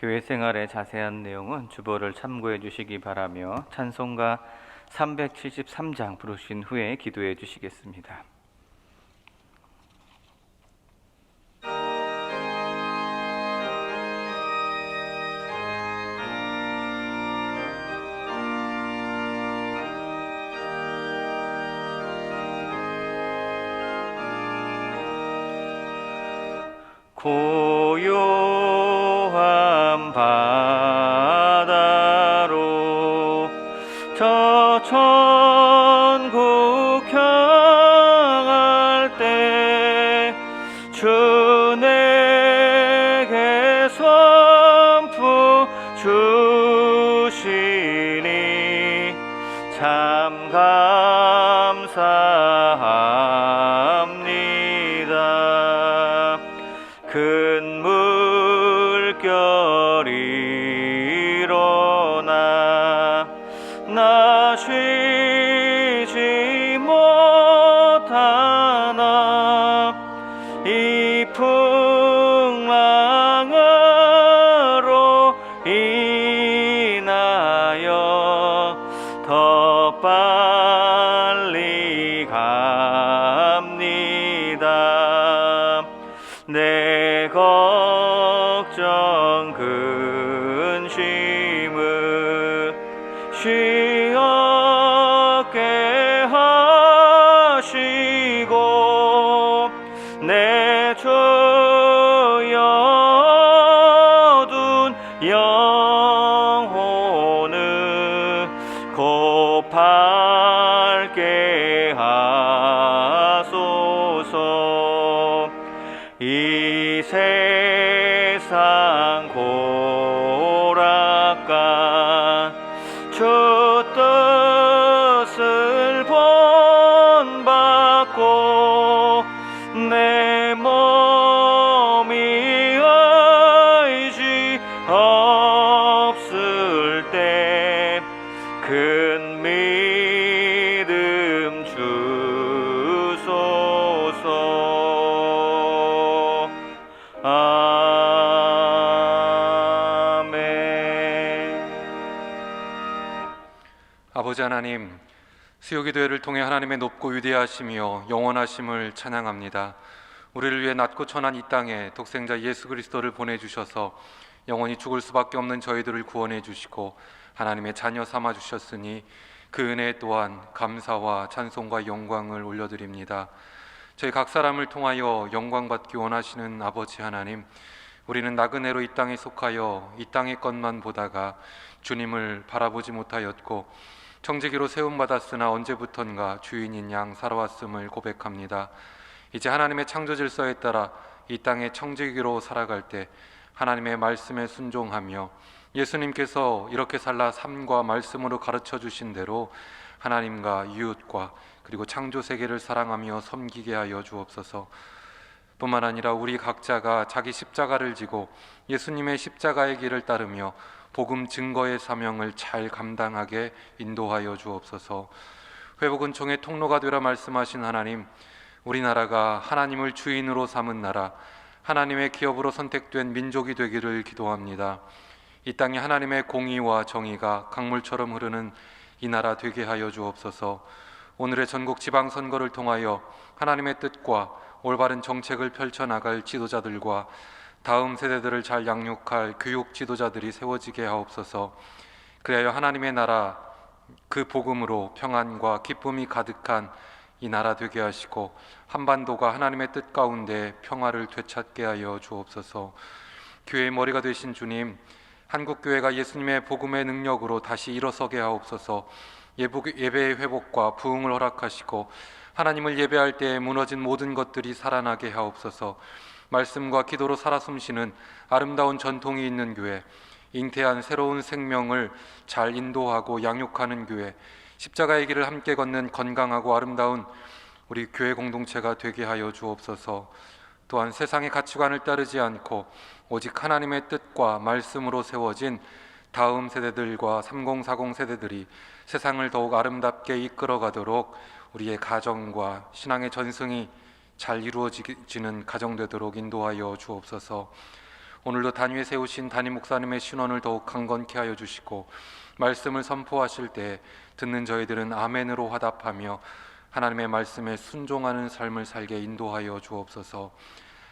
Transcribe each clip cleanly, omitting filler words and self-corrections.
교회 생활의 자세한 내용은 주보를 참고해 주시기 바라며 찬송가 373장 부르신 후에 기도해 주시겠습니다. 고요한 바다로 저 천국 향할 때 주 내게 선포 주시니 참 감사합니다. 큰 물결이 일어나 나 쉬지 못하나 이 풍랑으로 인하여 더 빨리 갑니다. 내 걱정 근심을 쉬 없게 하시고 내 조여둔 영혼을 곧 밝게 하소서. 이 세상 고락간 주 뜻을 본받고 내 몸이 의지 없을 때 큰 믿음 주소서. 아멘. 아버지 하나님, 수요기도회를 통해 하나님의 높고 위대하시며 영원하심을 찬양합니다. 우리를 위해 낮고 천한 이 땅에 독생자 예수 그리스도를 보내주셔서 영원히 죽을 수밖에 없는 저희들을 구원해 주시고 하나님의 자녀 삼아 주셨으니 그 은혜 또한 감사와 찬송과 영광을 올려드립니다. 저희 각 사람을 통하여 영광 받기 원하시는 아버지 하나님, 우리는 나그네로 이 땅에 속하여 이 땅의 것만 보다가 주님을 바라보지 못하였고 청지기로 세움받았으나 언제부턴가 주인인 양 살아왔음을 고백합니다. 이제 하나님의 창조 질서에 따라 이 땅의 청지기로 살아갈 때 하나님의 말씀에 순종하며 예수님께서 이렇게 살라 삶과 말씀으로 가르쳐 주신 대로 하나님과 이웃과 그리고 창조 세계를 사랑하며 섬기게 하여 주옵소서. 뿐만 아니라 우리 각자가 자기 십자가를 지고 예수님의 십자가의 길을 따르며 복음 증거의 사명을 잘 감당하게 인도하여 주옵소서. 회복은 종의 통로가 되라 말씀하신 하나님, 우리나라가 하나님을 주인으로 삼은 나라, 하나님의 기업으로 선택된 민족이 되기를 기도합니다. 이 땅에 하나님의 공의와 정의가 강물처럼 흐르는 이 나라 되게 하여 주옵소서. 오늘의 전국 지방선거를 통하여 하나님의 뜻과 올바른 정책을 펼쳐나갈 지도자들과 다음 세대들을 잘 양육할 교육 지도자들이 세워지게 하옵소서. 그래야 하나님의 나라, 그 복음으로 평안과 기쁨이 가득한 이 나라 되게 하시고 한반도가 하나님의 뜻 가운데 평화를 되찾게 하여 주옵소서. 교회의 머리가 되신 주님, 한국교회가 예수님의 복음의 능력으로 다시 일어서게 하옵소서. 예배의 회복과 부흥을 허락하시고 하나님을 예배할 때 무너진 모든 것들이 살아나게 하옵소서. 말씀과 기도로 살아 숨쉬는 아름다운 전통이 있는 교회, 잉태한 새로운 생명을 잘 인도하고 양육하는 교회, 십자가의 길을 함께 걷는 건강하고 아름다운 우리 교회 공동체가 되게 하여 주옵소서. 또한 세상의 가치관을 따르지 않고 오직 하나님의 뜻과 말씀으로 세워진 다음 세대들과 3040 세대들이 세상을 더욱 아름답게 이끌어가도록 우리의 가정과 신앙의 전승이 잘 이루어지는 가정 되도록 인도하여 주옵소서. 오늘도 단위에 세우신 담임 목사님의 신원을 더욱 강건케 하여 주시고 말씀을 선포하실 때 듣는 저희들은 아멘으로 화답하며 하나님의 말씀에 순종하는 삶을 살게 인도하여 주옵소서.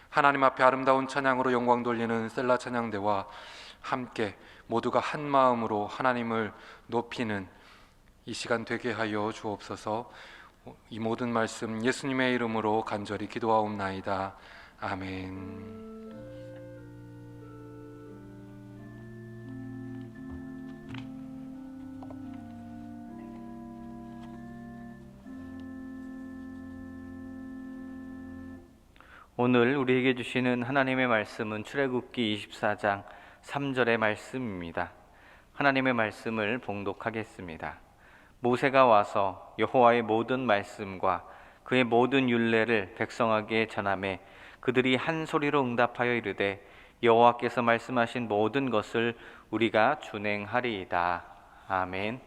하나님 앞에 아름다운 찬양으로 영광 돌리는 셀라 찬양대와 함께 모두가 한 마음으로 하나님을 높이는 이 시간 되게 하여 주옵소서. 이 모든 말씀 예수님의 이름으로 간절히 기도하옵나이다. 아멘. 오늘 우리에게 주시는 하나님의 말씀은 출애굽기 24장 3절의 말씀입니다. 하나님의 말씀을 봉독하겠습니다. 모세가 와서 여호와의 모든 말씀과 그의 모든 율례를 백성에게 전하매 그들이 한 소리로 응답하여 이르되 여호와께서 말씀하신 모든 것을 우리가 준행하리이다. 아멘.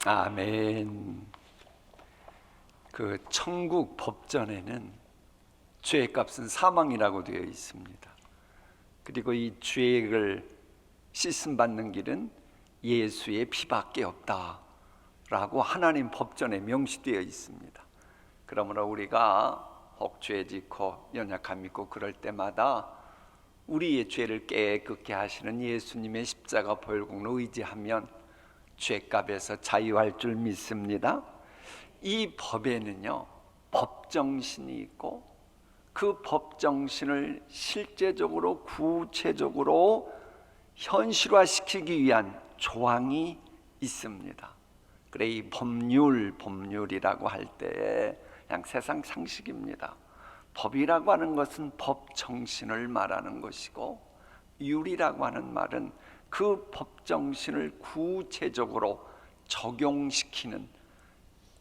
아멘. 그 천국 법전에는 죄의 값은 사망이라고 되어 있습니다. 그리고 이 죄를 씻음 받는 길은 예수의 피밖에 없다라고 하나님 법전에 명시되어 있습니다. 그러므로 우리가 혹 죄 짓고 연약함 있고 그럴 때마다 우리의 죄를 깨끗게 하시는 예수님의 십자가 보혈공로 의지하면 죄값에서 자유할 줄 믿습니다. 이 법에는요 법정신이 있고 그 법정신을 실제적으로 구체적으로 현실화시키기 위한 조항이 있습니다. 그래 이 법률이라고 할 때 그냥 세상 상식입니다. 법이라고 하는 것은 법 정신을 말하는 것이고, 율이라고 하는 말은 그 법 정신을 구체적으로 적용시키는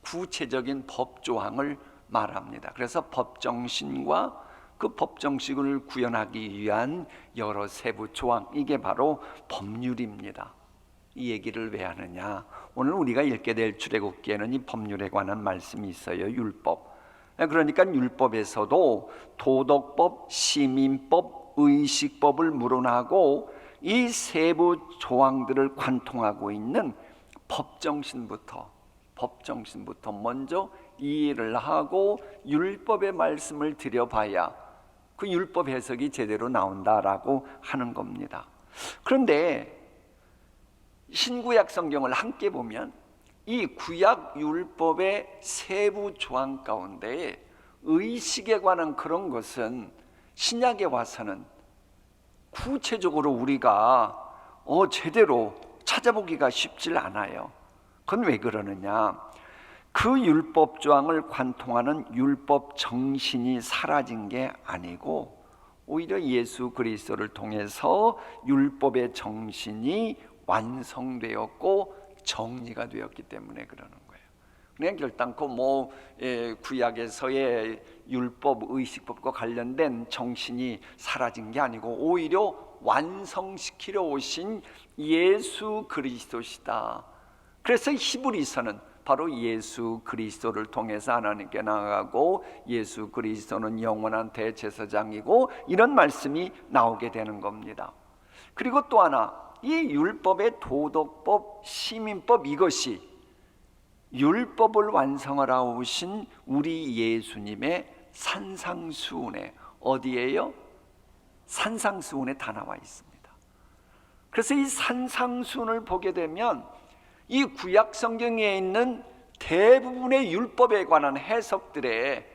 구체적인 법 조항을 말합니다. 그래서 법 정신과 그 법 정신을 구현하기 위한 여러 세부 조항, 이게 바로 법률입니다. 이 얘기를 왜 하느냐? 오늘 우리가 읽게 될 출애굽기에는 이 법률에 관한 말씀이 있어요. 율법. 그러니까 율법에서도 도덕법, 시민법, 의식법을 물어나고 이 세부 조항들을 관통하고 있는 법정신부터 먼저 이해를 하고 율법의 말씀을 들여봐야 그 율법 해석이 제대로 나온다라고 하는 겁니다. 그런데 신구약 성경을 함께 보면 이 구약 율법의 세부 조항 가운데 의식에 관한 그런 것은 신약에 와서는 구체적으로 우리가 제대로 찾아보기가 쉽질 않아요. 그건 왜 그러느냐? 그 율법 조항을 관통하는 율법 정신이 사라진 게 아니고 오히려 예수 그리스도를 통해서 율법의 정신이 완성되었고 정리가 되었기 때문에 그러는 거예요. 그냥 결단코 구약에서의 율법, 의식법과 관련된 정신이 사라진 게 아니고 오히려 완성시키려 오신 예수 그리스도시다. 그래서 히브리서는 바로 예수 그리스도를 통해서 하나님께 나아가고 예수 그리스도는 영원한 대제사장이고 이런 말씀이 나오게 되는 겁니다. 그리고 또 하나, 이 율법의 도덕법, 시민법, 이것이 율법을 완성하러 오신 우리 예수님의 산상수훈에, 어디에요? 산상수훈에 다 나와 있습니다. 그래서 이 산상수훈을 보게 되면 이 구약 성경에 있는 대부분의 율법에 관한 해석들의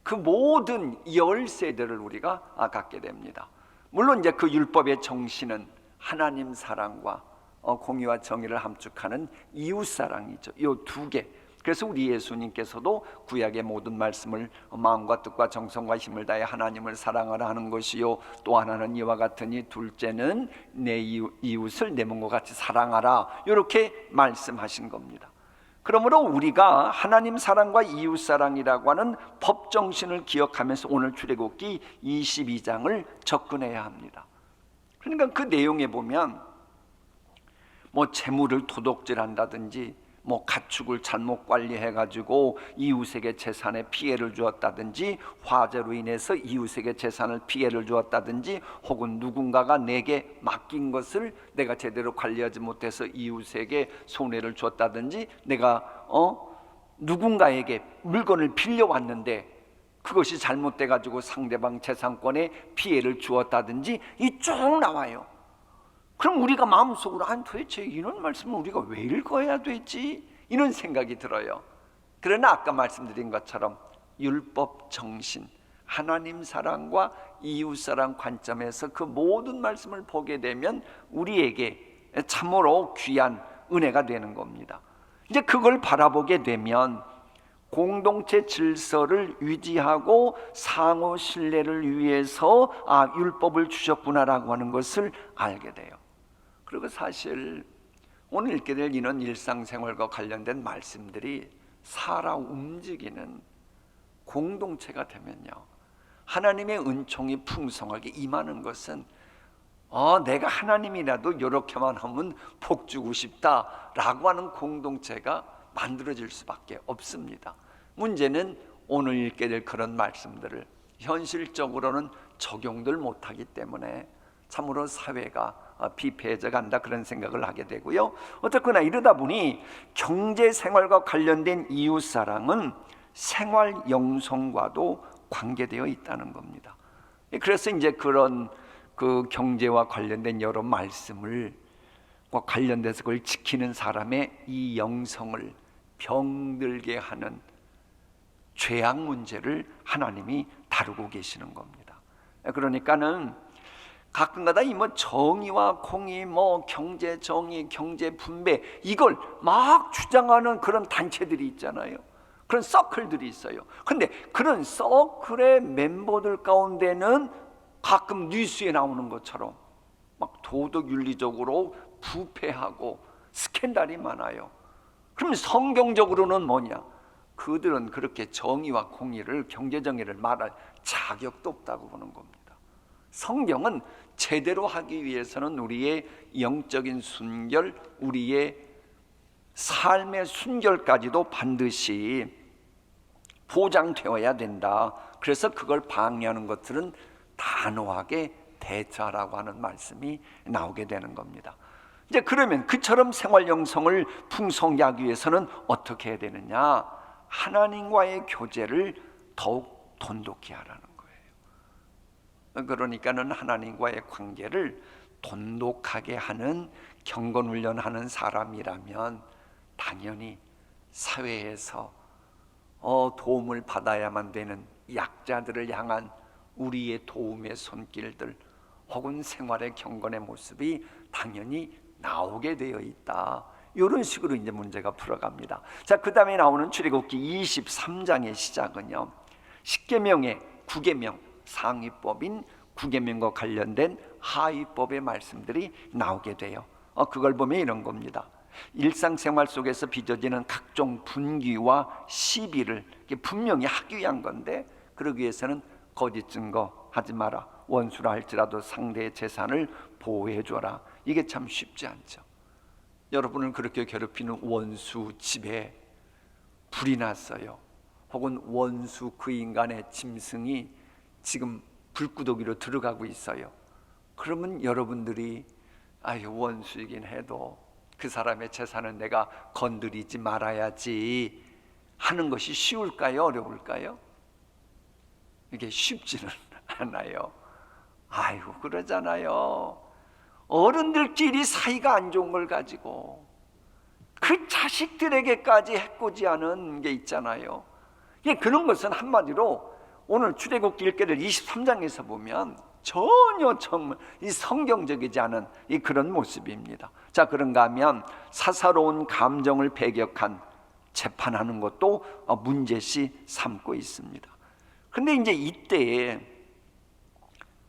그 모든 열쇠들을 우리가 갖게 됩니다. 물론 이제 그 율법의 정신은 하나님 사랑과 공의와 정의를 함축하는 이웃 사랑이죠. 이 두 개. 그래서 우리 예수님께서도 구약의 모든 말씀을 마음과 뜻과 정성과 힘을 다해 하나님을 사랑하라 하는 것이요, 또 하나는 이와 같으니 둘째는 내 이웃을 내 몸과 같이 사랑하라, 이렇게 말씀하신 겁니다. 그러므로 우리가 하나님 사랑과 이웃 사랑이라고 하는 법 정신을 기억하면서 오늘 출애굽기 22장을 접근해야 합니다. 그러니까 그 내용에 보면 재물을 도둑질한다든지 가축을 잘못 관리해가지고 이웃에게 재산에 피해를 주었다든지, 화재로 인해서 이웃에게 재산을 피해를 주었다든지, 혹은 누군가가 내게 맡긴 것을 내가 제대로 관리하지 못해서 이웃에게 손해를 줬다든지, 내가 누군가에게 물건을 빌려왔는데 그것이 잘못돼가지고 상대방 재산권에 피해를 주었다든지, 이 쭉 나와요. 그럼 우리가 마음속으로 도대체 이런 말씀을 우리가 왜 읽어야 되지? 이런 생각이 들어요. 그러나 아까 말씀드린 것처럼 율법 정신, 하나님 사랑과 이웃 사랑 관점에서 그 모든 말씀을 보게 되면 우리에게 참으로 귀한 은혜가 되는 겁니다. 이제 그걸 바라보게 되면 공동체 질서를 유지하고 상호 신뢰를 위해서 율법을 주셨구나라고 하는 것을 알게 돼요. 그리고 사실 오늘 읽게 될 이런 일상생활과 관련된 말씀들이 살아 움직이는 공동체가 되면요, 하나님의 은총이 풍성하게 임하는 것은 내가 하나님이라도 이렇게만 하면 복 주고 싶다라고 하는 공동체가 만들어질 수밖에 없습니다. 문제는 오늘 읽게 될 그런 말씀들을 현실적으로는 적용들 못하기 때문에 참으로 사회가 비폐해져 간다, 그런 생각을 하게 되고요. 어쨌거나 이러다 보니 경제생활과 관련된 이웃사랑은 생활 영성과도 관계되어 있다는 겁니다. 그래서 이제 그런 그 경제와 관련된 여러 말씀을 관련돼서 그걸 지키는 사람의 이 영성을 병들게 하는 죄악 문제를 하나님이 다루고 계시는 겁니다. 그러니까는 가끔가다 이 정의와 공의, 경제 정의, 경제 분배, 이걸 막 주장하는 그런 단체들이 있잖아요. 그런 서클들이 있어요. 근데 그런 서클의 멤버들 가운데는 가끔 뉴스에 나오는 것처럼 막 도덕윤리적으로 부패하고 스캔들이 많아요. 그럼 성경적으로는 뭐냐? 그들은 그렇게 정의와 공의를, 경제정의를 말할 자격도 없다고 보는 겁니다. 성경은 제대로 하기 위해서는 우리의 영적인 순결, 우리의 삶의 순결까지도 반드시 보장되어야 된다. 그래서 그걸 방해하는 것들은 단호하게 대처하라고 하는 말씀이 나오게 되는 겁니다. 이제 그러면 그처럼 생활 영성을 풍성하게 하기 위해서는 어떻게 해야 되느냐? 하나님과의 교제를 더욱 돈독히 하라는 거예요. 그러니까는 하나님과의 관계를 돈독하게 하는 경건훈련하는 사람이라면 당연히 사회에서 도움을 받아야만 되는 약자들을 향한 우리의 도움의 손길들 혹은 생활의 경건의 모습이 당연히 나오게 되어 있다. 이런 식으로 이제 문제가 풀어갑니다. 자, 그 다음에 나오는 출애굽기 23장의 시작은요, 10계명의 9계명, 상위법인 9계명과 관련된 하위법의 말씀들이 나오게 돼요. 그걸 보면 이런 겁니다. 일상생활 속에서 빚어지는 각종 분기와 시비를 분명히 하기 위한 건데, 그러기 위해서는 거짓 증거 하지 마라, 원수라 할지라도 상대의 재산을 보호해 줘라. 이게 참 쉽지 않죠. 여러분을 그렇게 괴롭히는 원수 집에 불이 났어요. 혹은 원수 그 인간의 짐승이 지금 불구더기로 들어가고 있어요. 그러면 여러분들이 원수이긴 해도 그 사람의 재산은 내가 건드리지 말아야지 하는 것이 쉬울까요? 어려울까요? 이게 쉽지는 않아요. 그러잖아요. 어른들끼리 사이가 안 좋은 걸 가지고 그 자식들에게까지 해코지하는 게 있잖아요. 그런 것은 한마디로 오늘 출애굽기 1계를 23장에서 보면 전혀 정말 이 성경적이지 않은 이 그런 모습입니다. 자, 그런가 하면 사사로운 감정을 배격한 재판하는 것도 문제시 삼고 있습니다. 근데 이제 이때에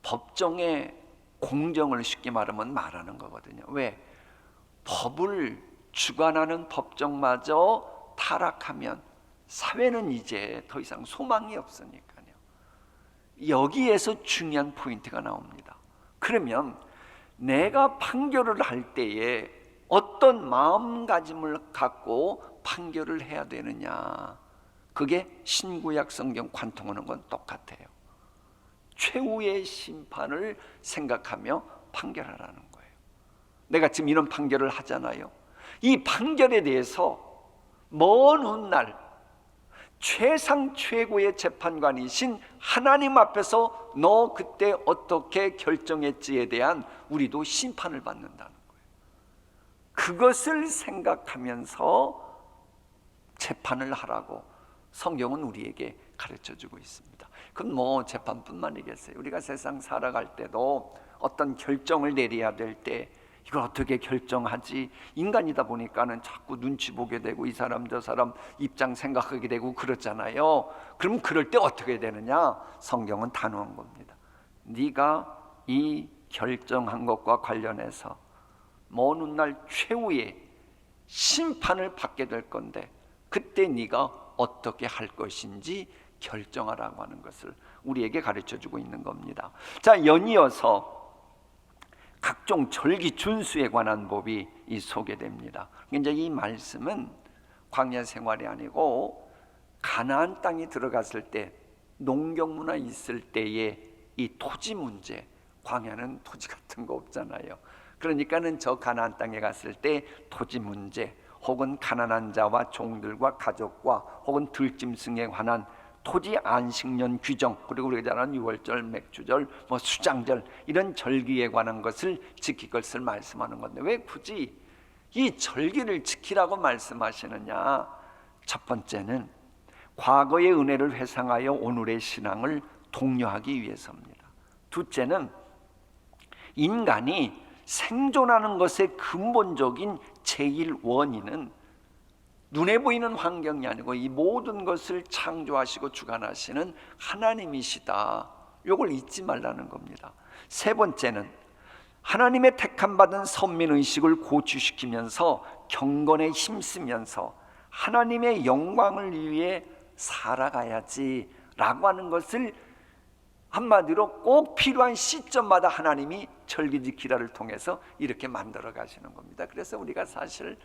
법정의 공정을 쉽게 말하는 거거든요. 왜? 법을 주관하는 법정마저 타락하면 사회는 이제 더 이상 소망이 없으니까요. 여기에서 중요한 포인트가 나옵니다. 그러면 내가 판결을 할 때에 어떤 마음가짐을 갖고 판결을 해야 되느냐, 그게 신구약 성경 관통하는 건 똑같아요. 최후의 심판을 생각하며 판결하라는 거예요. 내가 지금 이런 판결을 하잖아요. 이 판결에 대해서 먼 훗날 최상 최고의 재판관이신 하나님 앞에서 너 그때 어떻게 결정했지에 대한 우리도 심판을 받는다는 거예요. 그것을 생각하면서 재판을 하라고 성경은 우리에게 가르쳐주고 있습니다. 그건 재판뿐만이겠어요. 우리가 세상 살아갈 때도 어떤 결정을 내려야 될 때 이걸 어떻게 결정하지? 인간이다 보니까는 자꾸 눈치 보게 되고 이 사람 저 사람 입장 생각하게 되고 그렇잖아요. 그럼 그럴 때 어떻게 되느냐? 성경은 단호한 겁니다. 네가 이 결정한 것과 관련해서 먼 훗날 최후의 심판을 받게 될 건데 그때 네가 어떻게 할 것인지 결정하라고 하는 것을 우리에게 가르쳐주고 있는 겁니다. 자, 연이어서 각종 절기 준수에 관한 법이 소개됩니다. 이제 이 말씀은 광야 생활이 아니고 가나안 땅에 들어갔을 때 농경문화 있을 때의 이 토지 문제, 광야는 토지 같은 거 없잖아요. 그러니까는 저 가나안 땅에 갔을 때 토지 문제 혹은 가난한 자와 종들과 가족과 혹은 들짐승에 관한 토지 안식년 규정, 그리고 우리가 잘 아는 유월절, 맥주절, 수장절 이런 절기에 관한 것을 지킬 것을 말씀하는 건데 왜 굳이 이 절기를 지키라고 말씀하시느냐? 첫 번째는 과거의 은혜를 회상하여 오늘의 신앙을 독려하기 위해서입니다. 둘째는 인간이 생존하는 것의 근본적인 제일 원인은 눈에 보이는 환경이 아니고 이 모든 것을 창조하시고 주관하시는 하나님이시다. 이걸 잊지 말라는 겁니다. 세 번째는 하나님의 택함받은 선민의식을 고취시키면서 경건에 힘쓰면서 하나님의 영광을 위해 살아가야지 라고 하는 것을 한마디로 꼭 필요한 시점마다 하나님이 절기지키라를 통해서 이렇게 만들어 가시는 겁니다. 그래서 우리가 사실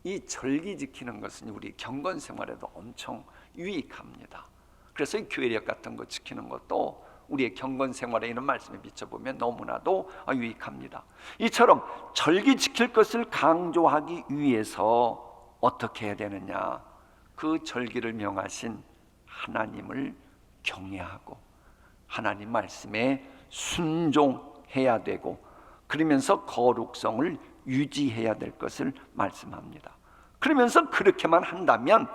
이 절기 지키는 것은 우리 경건 생활에도 엄청 유익합니다. 그래서 이 교회력 같은 거 지키는 것도 우리의 경건 생활에 이런 말씀에 비춰보면 너무나도 유익합니다. 이처럼 절기 지킬 것을 강조하기 위해서 어떻게 해야 되느냐? 그 절기를 명하신 하나님을 경외하고 하나님 말씀에 순종해야 되고 그러면서 거룩성을 유지해야 될 것을 말씀합니다. 그러면서 그렇게만 한다면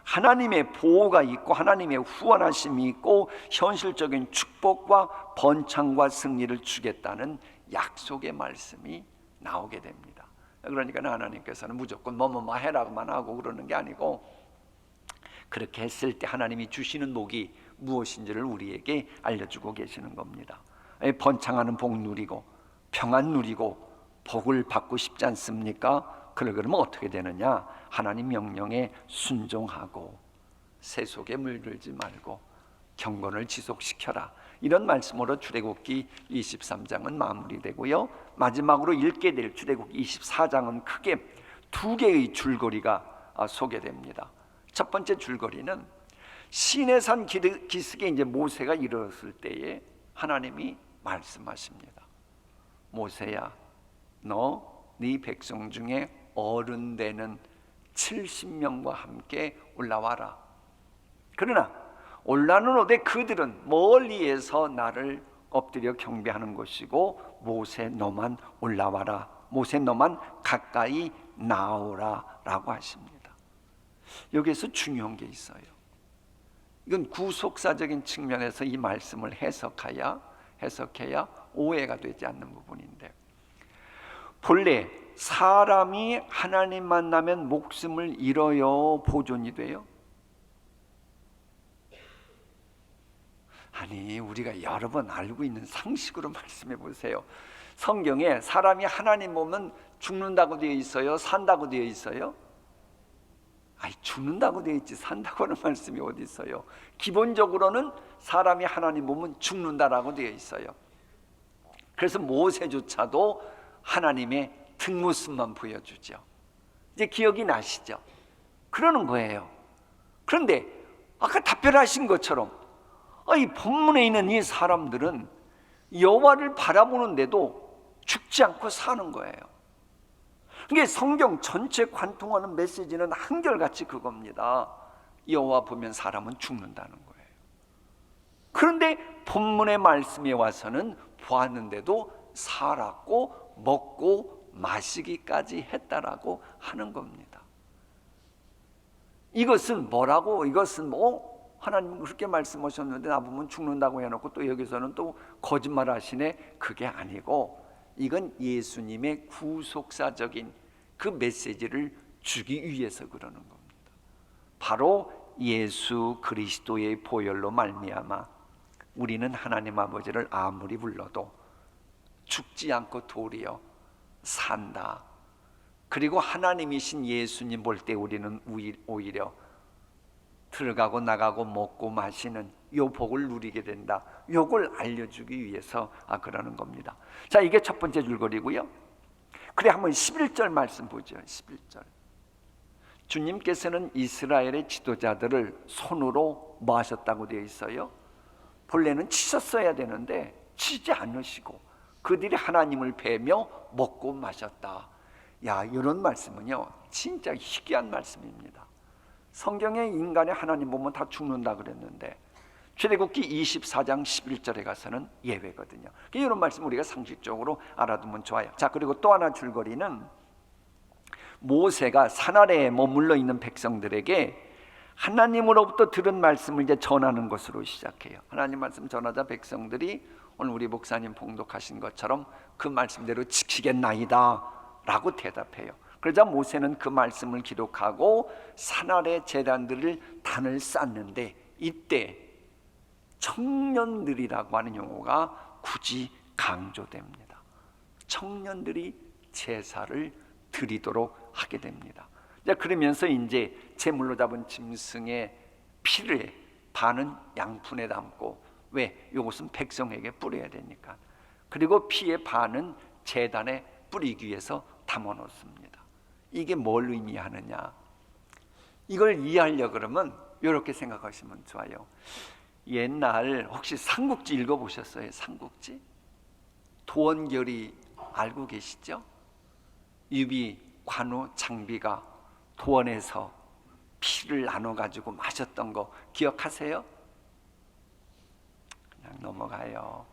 하나님의 보호가 있고 하나님의 후원하심이 있고 현실적인 축복과 번창과 승리를 주겠다는 약속의 말씀이 나오게 됩니다. 그러니까 하나님께서는 무조건 뭐뭐 해라고만 하고 그러는 게 아니고 그렇게 했을 때 하나님이 주시는 복이 무엇인지를 우리에게 알려주고 계시는 겁니다. 번창하는 복 누리고 평안 누리고 복을 받고 싶지 않습니까? 그러면 어떻게 되느냐? 하나님 명령에 순종하고 세속에 물들지 말고 경건을 지속시켜라. 이런 말씀으로 출애굽기 23장은 마무리되고요. 마지막으로 읽게 될 출애굽기 24장은 크게 두 개의 줄거리가 소개됩니다. 첫 번째 줄거리는 시내산 기슭에 이제 모세가 이르렀을 때에 하나님이 말씀하십니다. 모세야, 너 네 백성 중에 어른 되는 70명과 함께 올라와라. 그러나 올라는 오되 그들은 멀리에서 나를 엎드려 경배하는 것이고 모세 너만 올라와라. 모세 너만 가까이 나오라 라고 하십니다. 여기에서 중요한 게 있어요. 이건 구속사적인 측면에서 이 말씀을 해석해야 오해가 되지 않는 부분인데, 본래 사람이 하나님 만나면 목숨을 잃어요, 보존이 돼요? 아니, 우리가 여러 번 알고 있는 상식으로 말씀해 보세요. 성경에 사람이 하나님 보면 죽는다고 되어 있어요? 산다고 되어 있어요? 아니, 죽는다고 되어 있지 산다고 하는 말씀이 어디 있어요? 기본적으로는 사람이 하나님 보면 죽는다라고 되어 있어요. 그래서 모세조차도 하나님의 뒷모습만 보여주죠. 이제 기억이 나시죠? 그러는 거예요. 그런데 아까 답변하신 것처럼 이 본문에 있는 이 사람들은 여호와를 바라보는데도 죽지 않고 사는 거예요. 이게 성경 전체 관통하는 메시지는 한결같이 그겁니다. 여호와 보면 사람은 죽는다는 거예요. 그런데 본문의 말씀에 와서는 보았는데도 살았고 먹고 마시기까지 했다라고 하는 겁니다. 이것은 뭐라고? 이것은 하나님은 그렇게 말씀하셨는데 나보면 죽는다고 해놓고 또 여기서는 또 거짓말 하시네. 그게 아니고 이건 예수님의 구속사적인 그 메시지를 주기 위해서 그러는 겁니다. 바로 예수 그리스도의 보혈로 말미암아 우리는 하나님 아버지를 아무리 불러도 죽지 않고 도리어 산다. 그리고 하나님이신 예수님 볼 때 우리는 오히려 들어가고 나가고 먹고 마시는 요 복을 누리게 된다. 요걸 알려주기 위해서 그러는 겁니다. 자, 이게 첫 번째 줄거리고요. 그래, 한번 11절 말씀 보죠. 11절. 주님께서는 이스라엘의 지도자들을 손으로 뭐 하셨다고 되어 있어요? 본래는 치셨어야 되는데 치지 않으시고 그들이 하나님을 뵈며 먹고 마셨다. 야, 이런 말씀은요 진짜 희귀한 말씀입니다. 성경에 인간의 하나님 보면 다 죽는다 그랬는데 출애굽기 24장 11절에 가서는 예외거든요. 이런 말씀 우리가 상식적으로 알아두면 좋아요. 자, 그리고 또 하나 줄거리는 모세가 산 아래에 머물러 있는 백성들에게 하나님으로부터 들은 말씀을 이제 전하는 것으로 시작해요. 하나님 말씀 전하자 백성들이 오늘 우리 목사님 봉독하신 것처럼 그 말씀대로 지키겠나이다 라고 대답해요. 그러자 모세는 그 말씀을 기록하고 산 아래 제단들을 단을 쌓는데, 이때 청년들이라고 하는 용어가 굳이 강조됩니다. 청년들이 제사를 드리도록 하게 됩니다. 자, 그러면서 이제 제물로 잡은 짐승의 피를 반은 양푼에 담고, 왜? 이것은 백성에게 뿌려야 되니까. 그리고 피의 반은 제단에 뿌리기 위해서 담아 놓습니다. 이게 뭘 의미하느냐? 이걸 이해하려고 그러면 이렇게 생각하시면 좋아요. 옛날 혹시 삼국지 읽어보셨어요? 삼국지? 도원결이 알고 계시죠? 유비, 관우, 장비가 도원에서 피를 나눠가지고 마셨던 거 기억하세요? 그냥 넘어가요.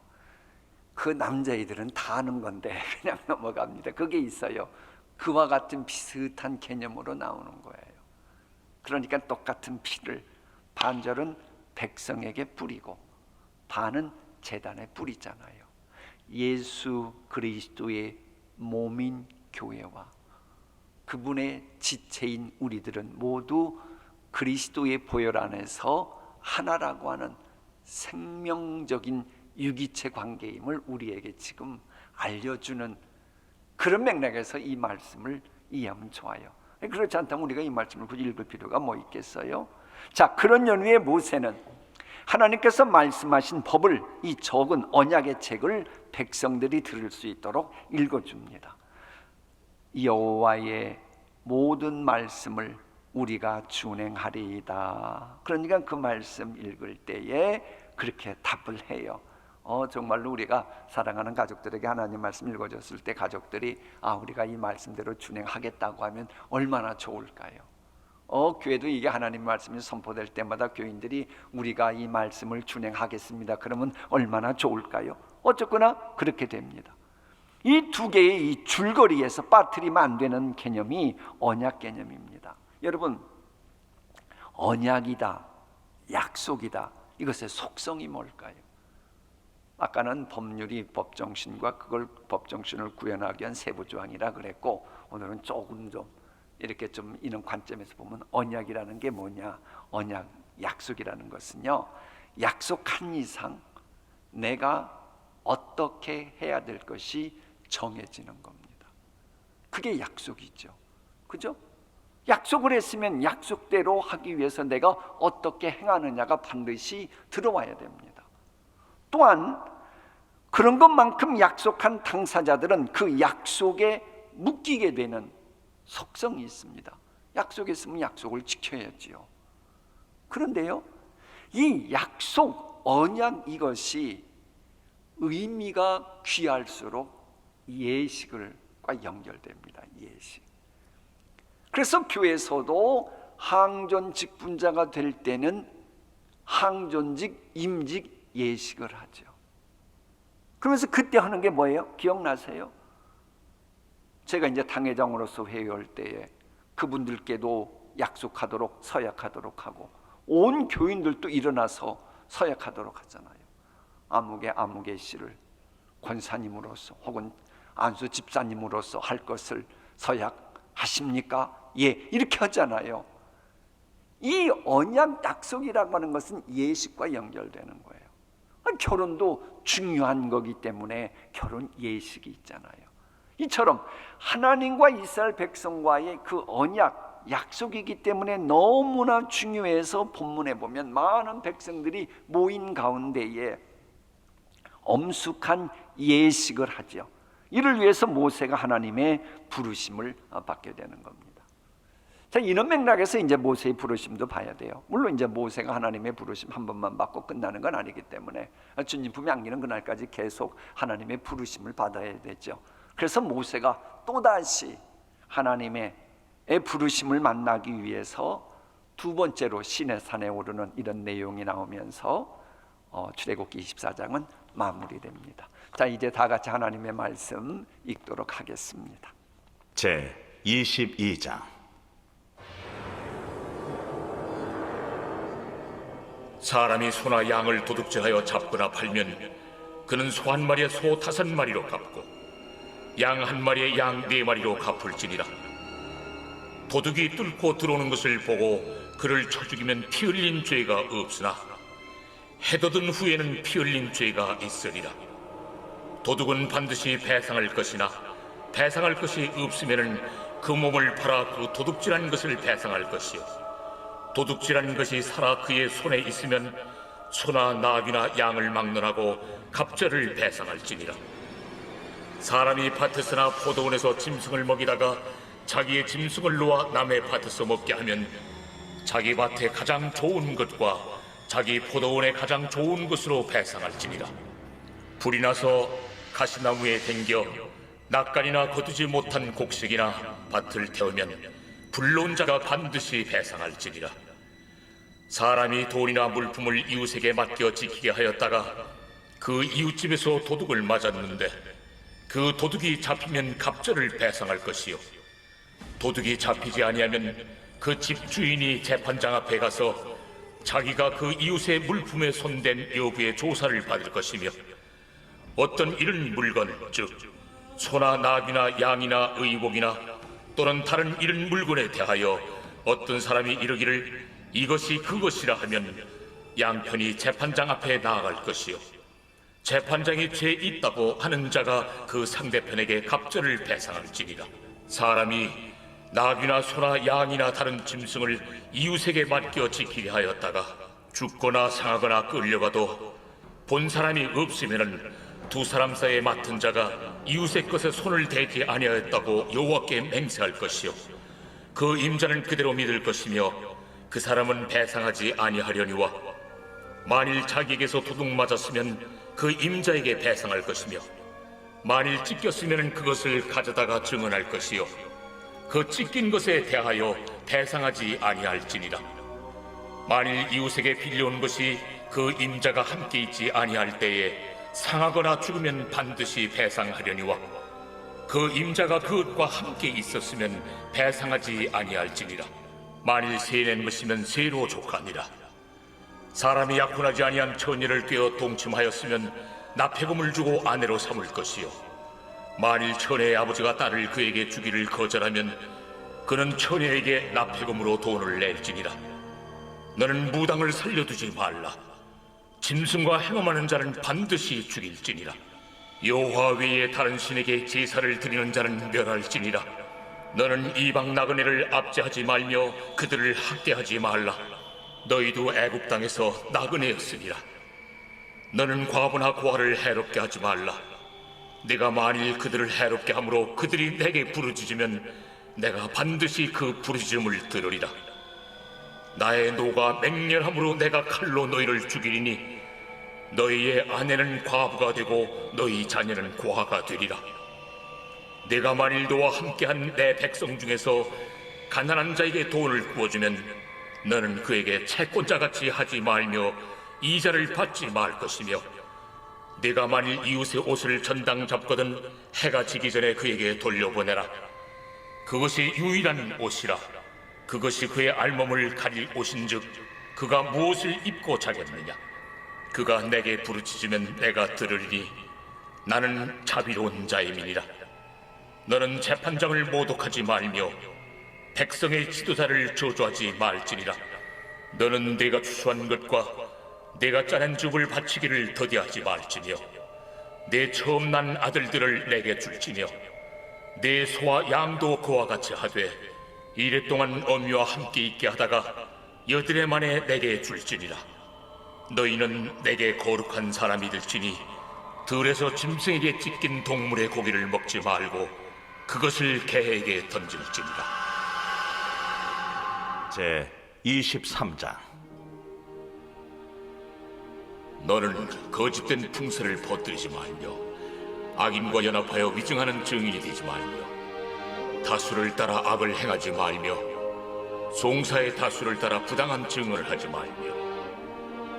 그 남자애들은 다 아는 건데 그냥 넘어갑니다. 그게 있어요. 그와 같은 비슷한 개념으로 나오는 거예요. 그러니까 똑같은 피를 반절은 백성에게 뿌리고 반은 제단에 뿌리잖아요. 예수 그리스도의 몸인 교회와 그분의 지체인 우리들은 모두 그리스도의 보혈 안에서 하나라고 하는 생명적인 유기체 관계임을 우리에게 지금 알려주는 그런 맥락에서 이 말씀을 이해하면 좋아요. 그렇지 않다면 우리가 이 말씀을 굳이 읽을 필요가 뭐 있겠어요? 자, 그런 연후에 모세는 하나님께서 말씀하신 법을, 이 적은 언약의 책을 백성들이 들을 수 있도록 읽어줍니다. 여호와의 모든 말씀을 우리가 준행하리이다. 그러니까 그 말씀 읽을 때에 그렇게 답을 해요. 정말로 우리가 사랑하는 가족들에게 하나님 말씀 읽어줬을 때 가족들이 우리가 이 말씀대로 준행하겠다고 하면 얼마나 좋을까요? 교회도 이게 하나님 말씀이 선포될 때마다 교인들이 우리가 이 말씀을 준행하겠습니다. 그러면 얼마나 좋을까요? 어쨌거나 그렇게 됩니다. 이 두 개의 이 줄거리에서 빠뜨리면 안 되는 개념이 언약 개념입니다. 여러분, 언약이다, 약속이다, 이것의 속성이 뭘까요? 아까는 법률이 법정신과 그걸 법정신을 구현하기 위한 세부조항이라 그랬고, 오늘은 조금 좀 이렇게 좀 이런 관점에서 보면 언약이라는 게 뭐냐? 언약, 약속이라는 것은요, 약속한 이상 내가 어떻게 해야 될 것이 정해지는 겁니다. 그게 약속이죠. 그죠? 약속을 했으면 약속대로 하기 위해서 내가 어떻게 행하느냐가 반드시 들어와야 됩니다. 또한 그런 것만큼 약속한 당사자들은 그 약속에 묶이게 되는 속성이 있습니다. 약속했으면 약속을 지켜야지요. 그런데요, 이 약속, 언약, 이것이 의미가 귀할수록 예식과 연결됩니다. 예식. 그래서 교회에서도 항존 직분자가 될 때는 항존직, 임직, 예식을 하죠. 그러면서 그때 하는 게 뭐예요? 기억나세요? 제가 이제 당회장으로서 회의할 때에 그분들께도 약속하도록 서약하도록 하고 온 교인들도 일어나서 서약하도록 하잖아요. 아무개 씨를 권사님으로서 혹은 안수 집사님으로서 할 것을 서약하십니까? 예, 이렇게 하잖아요. 이 언약 약속이라고 하는 것은 예식과 연결되는 거예요. 결혼도 중요한 거기 때문에 결혼 예식이 있잖아요. 이처럼 하나님과 이스라엘 백성과의 그 언약, 약속이기 때문에 너무나 중요해서 본문에 보면 많은 백성들이 모인 가운데에 엄숙한 예식을 하죠. 이를 위해서 모세가 하나님의 부르심을 받게 되는 겁니다. 자, 이런 맥락에서 이제 모세의 부르심도 봐야 돼요. 물론 이제 모세가 하나님의 부르심 한 번만 받고 끝나는 건 아니기 때문에 주님 품에 안기는 그날까지 계속 하나님의 부르심을 받아야 되죠. 그래서 모세가 또다시 하나님의 부르심을 만나기 위해서 두 번째로 시내산에 오르는 이런 내용이 나오면서 출애굽기 24장은 마무리됩니다. 자, 이제 다 같이 하나님의 말씀 읽도록 하겠습니다. 제 22장. 사람이 소나 양을 도둑질하여 잡거나 팔면 그는 소 한 마리에 소 5마리로 갚고 양 한 마리에 양 4마리로 갚을지니라. 도둑이 뚫고 들어오는 것을 보고 그를 쳐 죽이면 피 흘린 죄가 없으나 해 돋은 후에는 피 흘린 죄가 있으리라. 도둑은 반드시 배상할 것이나 배상할 것이 없으면은 그 몸을 팔아 그 도둑질한 것을 배상할 것이요, 도둑질한 것이 살아 그의 손에 있으면 소나 나귀나 양을 막론하고 갑절을 배상할지니라. 사람이 밭에서나 포도원에서 짐승을 먹이다가 자기의 짐승을 놓아 남의 밭에서 먹게 하면 자기 밭에 가장 좋은 것과 자기 포도원에 가장 좋은 것으로 배상할지니라. 불이 나서 가시나무에 댕겨 낯간이나 거두지 못한 곡식이나 밭을 태우면 불로운 자가 반드시 배상할지니라. 사람이 돈이나 물품을 이웃에게 맡겨 지키게 하였다가 그 이웃집에서 도둑을 맞았는데 그 도둑이 잡히면 갑절을 배상할 것이요, 도둑이 잡히지 아니하면 그 집 주인이 재판장 앞에 가서 자기가 그 이웃의 물품에 손댄 여부의 조사를 받을 것이며, 어떤 이런 물건, 즉 소나 나귀나 양이나 의복이나 또는 다른 이런 물건에 대하여 어떤 사람이 이르기를 이것이 그것이라 하면 양편이 재판장 앞에 나아갈 것이요, 재판장이 죄 있다고 하는 자가 그 상대편에게 갑절을 배상할지니라. 사람이 나귀나 소나 양이나 다른 짐승을 이웃에게 맡겨 지키게 하였다가 죽거나 상하거나 끌려가도 본 사람이 없으면은 두 사람 사이에 맡은 자가 이웃의 것에 손을 대지 아니하였다고 여호와께 맹세할 것이요, 그 임자는 그대로 믿을 것이며 그 사람은 배상하지 아니하려니와, 만일 자기에게서 도둑 맞았으면 그 임자에게 배상할 것이며, 만일 찢겼으면 그것을 가져다가 증언할 것이요, 그 찢긴 것에 대하여 배상하지 아니할지니라. 만일 이웃에게 빌려온 것이 그 임자가 함께 있지 아니할 때에 상하거나 죽으면 반드시 배상하려니와, 그 임자가 그것과 함께 있었으면 배상하지 아니할지니라. 만일 세낸 것이면 세로 족하니라. 사람이 약혼하지 아니한 처녀를 꿰어 동침하였으면 납폐금을 주고 아내로 삼을 것이요, 만일 처녀의 아버지가 딸을 그에게 주기를 거절하면 그는 처녀에게 납폐금으로 돈을 낼지니라. 너는 무당을 살려두지 말라. 짐승과 행음하는 자는 반드시 죽일지니라. 여호와 외에 다른 신에게 제사를 드리는 자는 멸할지니라. 너는 이방 나그네를 압제하지 말며 그들을 학대하지 말라. 너희도 애굽 땅에서 나그네였으니라. 너는 과부나 고아를 해롭게 하지 말라. 내가 만일 그들을 해롭게 함으로 그들이 내게 부르짖으면 내가 반드시 그 부르짖음을 들으리라. 나의 노가 맹렬함으로 내가 칼로 너희를 죽이리니 너희의 아내는 과부가 되고 너희 자녀는 고아가 되리라. 내가 만일 너와 함께한 내 백성 중에서 가난한 자에게 돈을 구워주면 너는 그에게 채권자같이 하지 말며 이자를 받지 말 것이며, 네가 만일 이웃의 옷을 전당 잡거든 해가 지기 전에 그에게 돌려보내라. 그것이 유일한 옷이라. 그것이 그의 알몸을 가릴 옷인즉 그가 무엇을 입고 자겠느냐. 그가 내게 부르짖으면 내가 들으리니 나는 자비로운 자임이니라. 너는 재판장을 모독하지 말며 백성의 지도자를 저주하지 말지니라. 너는 내가 추수한 것과 내가 짜낸 줍을 바치기를 더디하지 말지며, 내 처음 난 아들들을 내게 줄지며, 내 소와 양도 그와 같이 하되 이랫동안 어미와 함께 있게 하다가 여드레 만에 내게 줄지니라. 너희는 내게 거룩한 사람이 될지니 들에서 짐승에게 찢긴 동물의 고기를 먹지 말고 그것을 개에게 던질지니라. 제 23장. 너는 거짓된 풍설을 퍼뜨리지 말며 악인과 연합하여 위증하는 증인이 되지 말며 다수를 따라 악을 행하지 말며 송사의 다수를 따라 부당한 증언을 하지 말며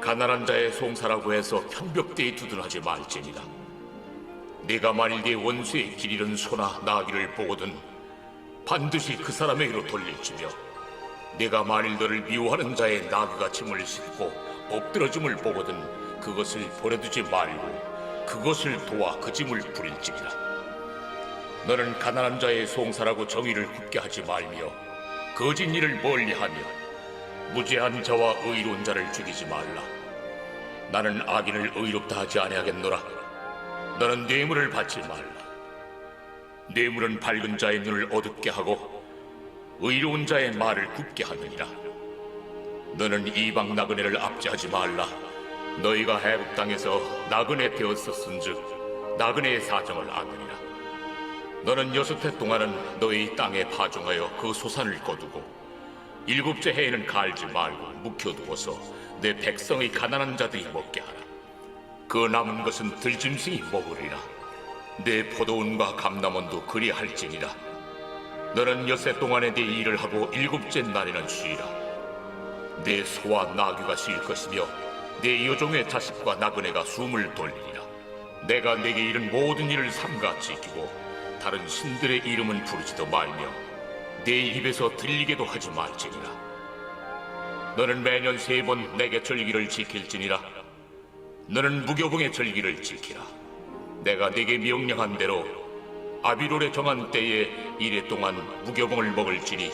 가난한 자의 송사라고 해서 편벽대에 두둔하지 말지니라. 네가 만일 네 원수의 길 잃은 소나 나귀를 보거든 반드시 그 사람에게로 돌릴지며, 네가 만일 너를 미워하는 자의 나귀가 짐을 싣고 엎드러짐을 보거든 그것을 버려두지 말고 그것을 도와 그 짐을 부릴지니라. 너는 가난한 자의 송사라고 정의를 굳게 하지 말며 거짓 일을 멀리하며 무죄한 자와 의로운 자를 죽이지 말라. 나는 악인을 의롭다 하지 아니하겠노라. 너는 뇌물을 받지 말라. 뇌물은 밝은 자의 눈을 어둡게 하고 의로운 자의 말을 굽게 하느니라. 너는 이방 나그네를 압제하지 말라. 너희가 애굽 땅에서 나그네 되었었은즉 나그네의 사정을 아느니라. 너는 6해 동안은 너희 땅에 파종하여 그 소산을 거두고 7째 해에는 갈지 말고 묵혀두어서 내 백성의 가난한 자들이 먹게 하라. 그 남은 것은 들짐승이 먹으리라. 내 포도원과 감람원도 그리할지니라. 너는 6해 동안에 네 일을 하고 7째 날에는 쉬라. 내 소와 나귀가 쉴 것이며 내 여종의 자식과 나그네가 숨을 돌리리라. 내가 내게 이른 모든 일을 삼가 지키고 다른 신들의 이름은 부르지도 말며 내 입에서 들리게도 하지 말지니라. 너는 매년 3번 내게 절기를 지킬지니라. 너는 무교봉의 절기를 지키라. 내가 네게 명령한 대로 아비롤에 정한 때에 1해 동안 무교봉을 먹을지니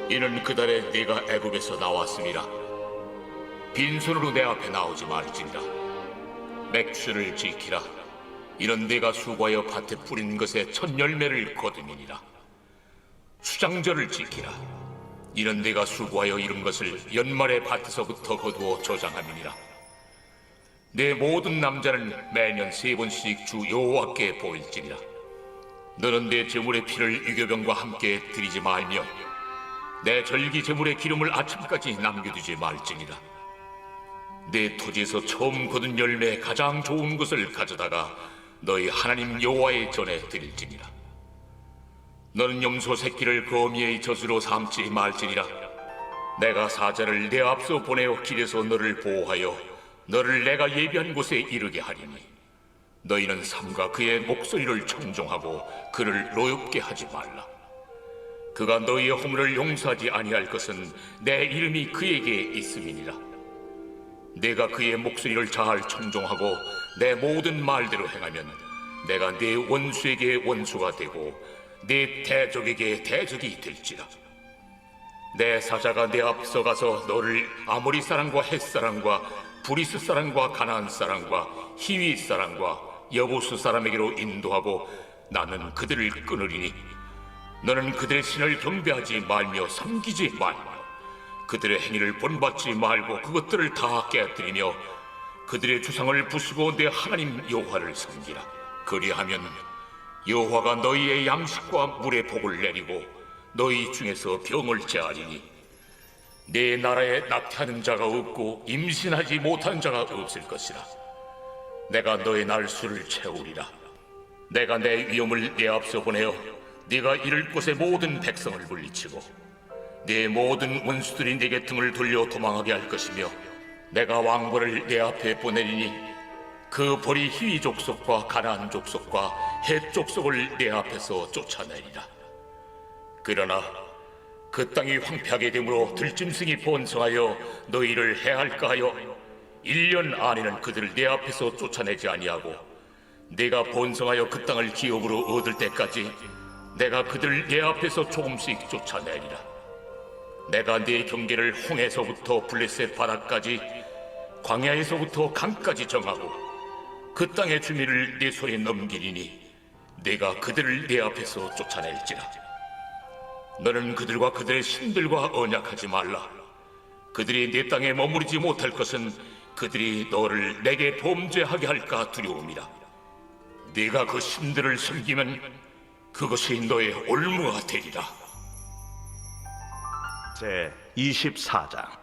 이는 그 달에 네가 애굽에서 나왔음이라. 빈손으로 내 앞에 나오지 말지니라. 맥주를 지키라. 이는 네가 수고하여 밭에 뿌린 것의 첫 열매를 거두니라. 수장절을 지키라. 이는 네가 수고하여 이룬 것을 연말에 밭에서부터 거두어 저장함이니라. 내 모든 남자는 매년 3번씩 주 여호와께 보일지니라. 너는 내 제물의 피를 유교병과 함께 드리지 말며 내 절기 제물의 기름을 아침까지 남겨두지 말지니라. 내 토지에서 처음 거둔 열매의 가장 좋은 것을 가져다가 너희 하나님 여호와의 전에 드릴지니라. 너는 염소 새끼를 거미의 젖으로 삼지 말지니라. 내가 사자를 내 앞서 보내어 길에서 너를 보호하여 너를 내가 예비한 곳에 이르게 하리니 너희는 삼가 그의 목소리를 청종하고 그를 노엽게 하지 말라. 그가 너희의 허물을 용서하지 아니할 것은 내 이름이 그에게 있음이니라. 내가 그의 목소리를 잘 청종하고 내 모든 말대로 행하면 내가 내 원수에게 원수가 되고 내 대적에게 대적이 될지라. 내 사자가 내 앞서 가서 너를 아모리 사람과 헷 사람과 브리스 사람과 가나안 사람과 히위 사람과 여부수 사람에게로 인도하고 나는 그들을 끊으리니 너는 그들의 신을 경배하지 말며 섬기지 말며 그들의 행위를 본받지 말고 그것들을 다 깨뜨리며 그들의 주상을 부수고 내 하나님 여호와를 섬기라. 그리하면 여호와가 너희의 양식과 물의 복을 내리고 너희 중에서 병을 제하리니 내 나라에 낙태하는 자가 없고 임신하지 못한 자가 없을 것이라. 내가 너의 날수를 채우리라. 내가 내 위엄을 내 앞서 보내어 네가 이를 곳의 모든 백성을 물리치고 네 모든 원수들이 네게 등을 돌려 도망하게 할 것이며 내가 왕벌을 내 앞에 보내리니 그 벌이 히위 족속과 가나안 족속과 헷 족속을 내 앞에서 쫓아내리라. 그러나 그 땅이 황폐하게 되므로 들짐승이 번성하여 너희를 해할까 하여 1년 안에는 그들을 내 앞에서 쫓아내지 아니하고 내가 번성하여 그 땅을 기업으로 얻을 때까지 내가 그들을 내 앞에서 조금씩 쫓아내리라. 내가 네 경계를 홍해서부터 블레셋 바다까지 광야에서부터 강까지 정하고 그 땅의 주민을 네 손에 넘기리니 내가 그들을 내 앞에서 쫓아낼지라. 너는 그들과 그들의 신들과 언약하지 말라. 그들이 네 땅에 머무르지 못할 것은 그들이 너를 내게 범죄하게 할까 두려움이라. 네가 그 신들을 섬기면 그것이 너의 올무가 되리라. 제 24장.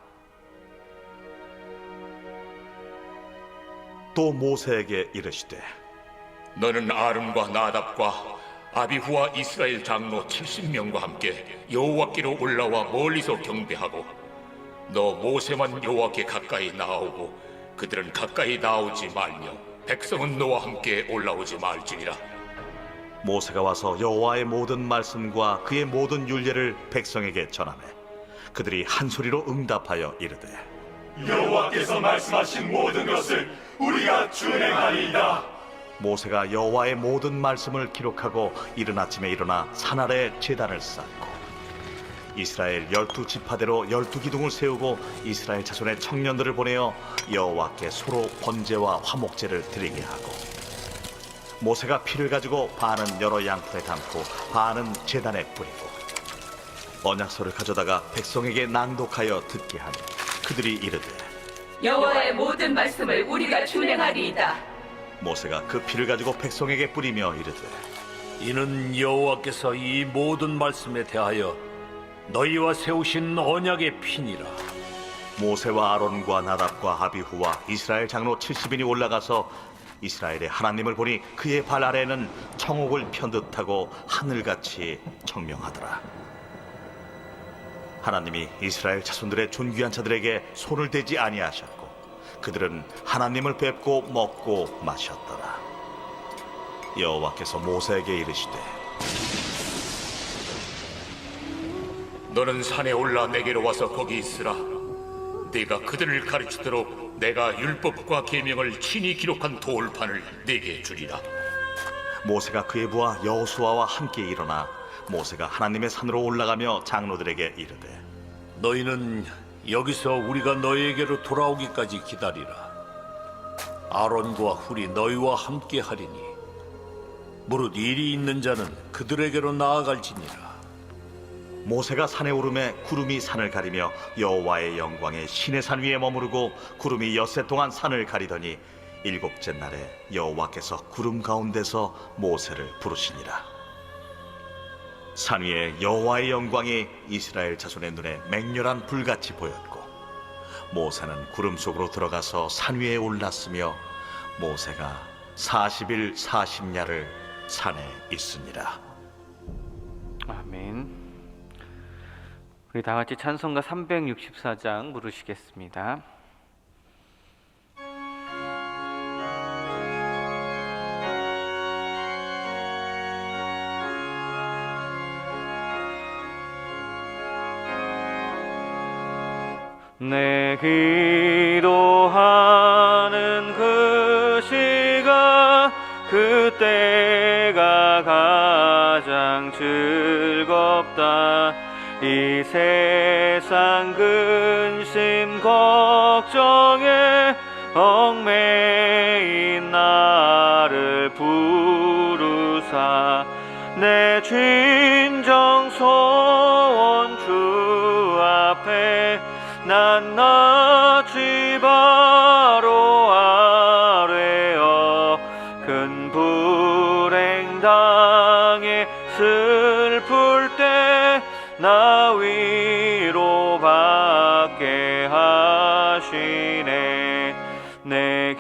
또 모세에게 이르시되 너는 아론과 나답과 아비후와 이스라엘 장로 70명과 함께 여호와께로 올라와 멀리서 경배하고 너 모세만 여호와께 가까이 나아오고 그들은 가까이 나오지 말며 백성은 너와 함께 올라오지 말지니라. 모세가 와서 여호와의 모든 말씀과 그의 모든 율례를 백성에게 전하매 그들이 한 소리로 응답하여 이르되 여호와께서 말씀하신 모든 것을 우리가 준행하리이다. 모세가 여호와의 모든 말씀을 기록하고 이른 아침에 일어나 산 아래 제단을 쌓고 이스라엘 12지파대로 12기둥을 세우고 이스라엘 자손의 청년들을 보내어 여호와께 소로 번제와 화목제를 드리게 하고, 모세가 피를 가지고 반은 여러 양푼에 담고 반은 제단에 뿌리고 언약서를 가져다가 백성에게 낭독하여 듣게 하니 그들이 이르되 여호와의 모든 말씀을 우리가 준행하리이다. 모세가 그 피를 가지고 백성에게 뿌리며 이르되 이는 여호와께서 이 모든 말씀에 대하여 너희와 세우신 언약의 피니라. 모세와 아론과 나답과 아비후와 이스라엘 장로 70인이 올라가서 이스라엘의 하나님을 보니 그의 발 아래는 청옥을 편 듯하고 하늘같이 청명하더라. 하나님이 이스라엘 자손들의 존귀한 자들에게 손을 대지 아니하셨고 그들은 하나님을 뵙고 먹고 마셨더라. 여호와께서 모세에게 이르시되 너는 산에 올라 내게로 와서 거기 있으라. 네가 그들을 가르치도록 내가 율법과 계명을 친히 기록한 돌판을 네게 주리라. 모세가 그의 부하 여호수아와 함께 일어나 모세가 하나님의 산으로 올라가며 장로들에게 이르되 너희는 여기서 우리가 너희에게로 돌아오기까지 기다리라. 아론과 훌이 너희와 함께 하리니 무릇 일이 있는 자는 그들에게로 나아갈지니라. 모세가 산에 오르매 구름이 산을 가리며 여호와의 영광에 시내 산 위에 머무르고 구름이 엿새 동안 산을 가리더니 일곱째 날에 여호와께서 구름 가운데서 모세를 부르시니라. 산 위에 여호와의 영광이 이스라엘 자손의 눈에 맹렬한 불같이 보였고 모세는 구름 속으로 들어가서 산 위에 올랐으며 모세가 40일 40야를 산에 있으니라. 아멘. 우리 다 같이 찬송가 364장 부르시겠습니다. 내 기도하는 그 시간 그때가 가장 즐겁다. 이 세상 근심 걱정에 얽매인 나를 부르사 내 진정 소원 주 앞에 낱낱이 바로 아뢰어 큰 불행 당해 슬플 때 나 위로받게 하시네. 내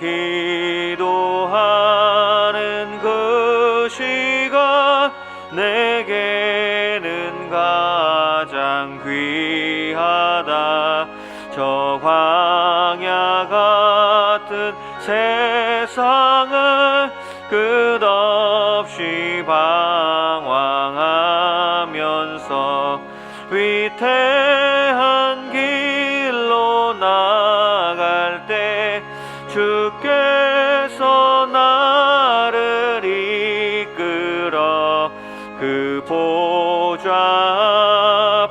기도하는 그 시간 내게는 가장 귀하다. 저 광야 같은 세상을 끝없이 방황하면서 위태한 길로 나갈 때 주께서 나를 이끌어 그 보좌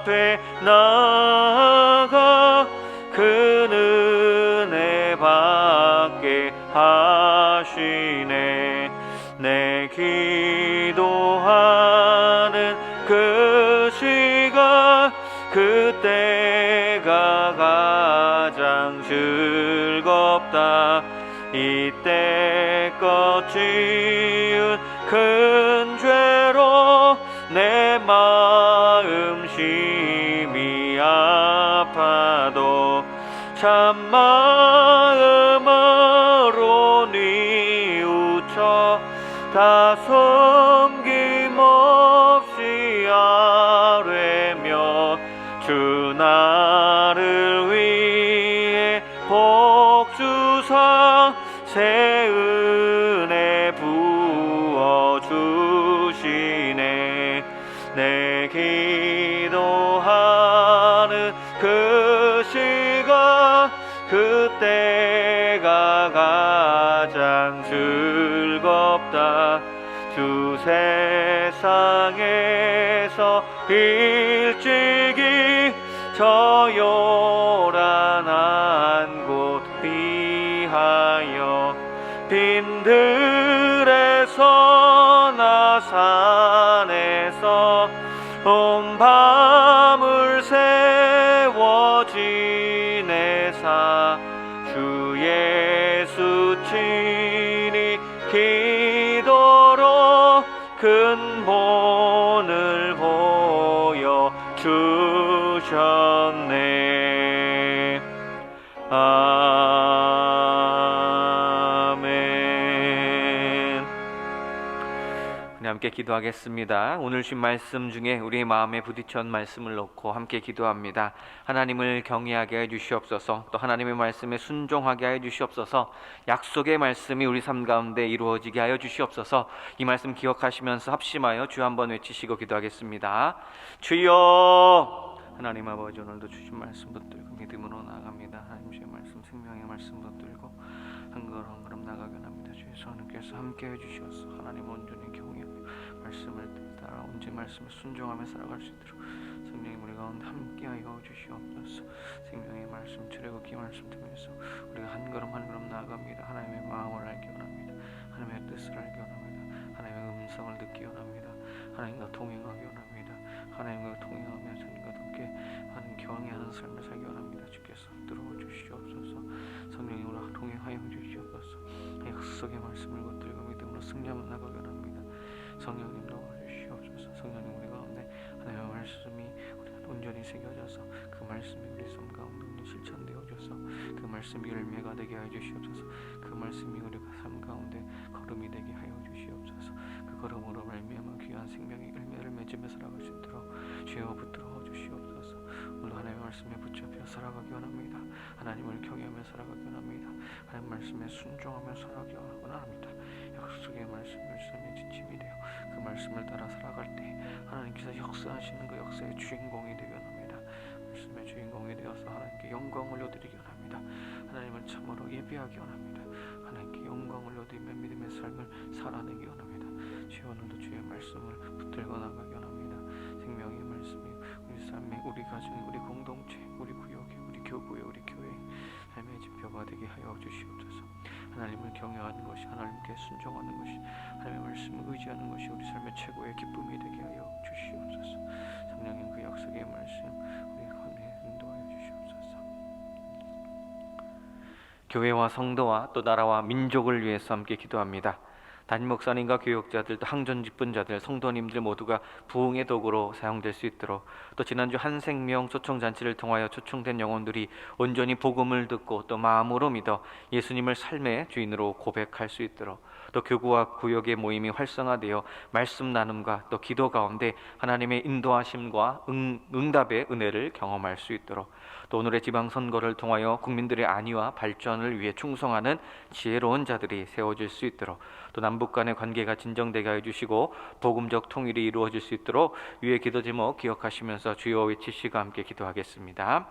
앞에 나아가 그 은혜 받게 하시네. 내 기도하는 그 시간 그때가 가장 즐겁다. 이때껏 지은 큰 죄로 내 마음 심히 아파도 참 마음으로 뉘우쳐 다 섬김없이 아뢰며 주 나를 위해 복 주사 새 은혜 부어 주시네. 내 기도하는 그 시간 그때가 가장 즐겁다. 주 세상에서 일찍이 저 요란한 곳 위하여 빈들에서 나 산에서 온 밤을 세워 지내사 주 예수 친히 기도로 근본을 보여 주셨네. 아멘. 우리 함께 기도하겠습니다. 오늘 준 말씀 중에 우리의 마음에 부딪힌 말씀을 놓고 함께 기도합니다. 하나님을 경외하게 해 주시옵소서. 또 하나님의 말씀에 순종하게 하여 주시옵소서. 약속의 말씀이 우리 삶 가운데 이루어지게 하여 주시옵소서. 이 말씀 기억하시면서 합심하여 주 한번 외치시고 기도하겠습니다. 주여, 하나님 아버지, 오늘도 주신 말씀 붙들고 믿음으로 나아갑니다. 하나님 주의 말씀, 생명의 말씀 붙들고 한 걸음 한 걸음 나가게 합니다. 주의 성령께서 함께 해주시옵소서. 하나님 온전히 경외하며 말씀을 따라 온전히 말씀에 순종하며 살아갈 수 있도록 성령님 우리 가운데 함께하여 주시옵소서. 생명의 말씀, 출애굽기 말씀 통해서 우리가 한 걸음 한 걸음 나아갑니다. 하나님의 마음을 알기 원합니다. 하나님의 뜻을 알기 원합니다. 하나님의 음성을 듣기 원합니다. 하나님과 동행하기 원합니다. 하나님과 동행하며 주님과 함께 하는 경외하는 삶을 살기 원합니다. 주께서 들어와 주시옵소서. 성령님 우리와 동행하여 주시옵소서. 약속의 말씀을 붙들고 믿음으로 승리하며 나가기 원합니다. 성령님 도와주시옵소서. 성령님 우리 가운데 하나님의 말씀이 우리가 온전히 새겨져서 그 말씀이 우리 삶 가운데 실천되어져서 그 말씀이 열매가 되게 하여 주시옵소서. 그 말씀이 우리가 삶 가운데 걸음이 되게 하여 주시옵소서. 그 걸음으로 말미암아 귀한 생명의 열매를 맺으며 살아갈 수 있도록 주여 붙들어 주시옵소서. 오늘 하나님의 말씀에 붙잡혀 살아가기 원합니다. 하나님을 경외하며 살아가기 원합니다. 하나님 말씀에 순종하며 살아가기 원합니다. 약속의 말씀이 삶의 지침이 되어 그 말씀을 따라 살아갈 때 하나님께서 역사하시는 그 역사의 주인공이 되기 원합니다. 말씀의 주인공이 되어서 하나님께 영광을 올려드리기 원합니다. 하나님을 참으로 예배하기 원합니다. 하나님께 영광을 올려드리며 믿음의 삶을 살아내기 원합니다. 주여 오늘도 주의 말씀을 붙들고 나가기 원합니다. 생명의 말씀이 우리 삶에, 우리 가정, 우리 공동체, 우리 구역에, 우리 교구에, 우리 교회에 삶의 지표가 되게 하여 주시옵소서. 하나님을 경외하는 것이, 하나님께 순종하는 것이, 하나님의 말씀을 의지하는 것이 우리 삶의 최고의 기쁨이 되게 하여 주시옵소서. 성령님 그 약속의 말씀 우리 가운데 인도하여 주시옵소서. 교회와 성도와 또 나라와 민족을 위해서 함께 기도합니다. 담임 목사님과 교육자들, 또 항전 직분자들, 성도님들 모두가 부흥의 도구로 사용될 수 있도록, 또 지난주 한생명 초청잔치를 통하여 초청된 영혼들이 온전히 복음을 듣고 또 마음으로 믿어 예수님을 삶의 주인으로 고백할 수 있도록, 또 교구와 구역의 모임이 활성화되어 말씀 나눔과 또 기도 가운데 하나님의 인도하심과 응답의 은혜를 경험할 수 있도록, 또 오늘의 지방선거를 통하여 국민들의 안위와 발전을 위해 충성하는 지혜로운 자들이 세워질 수 있도록, 또 남북 간의 관계가 진정되게 해주시고 복음적 통일이 이루어질 수 있도록 위의 기도 제목 기억하시면서 주여 외치시고 함께 기도하겠습니다.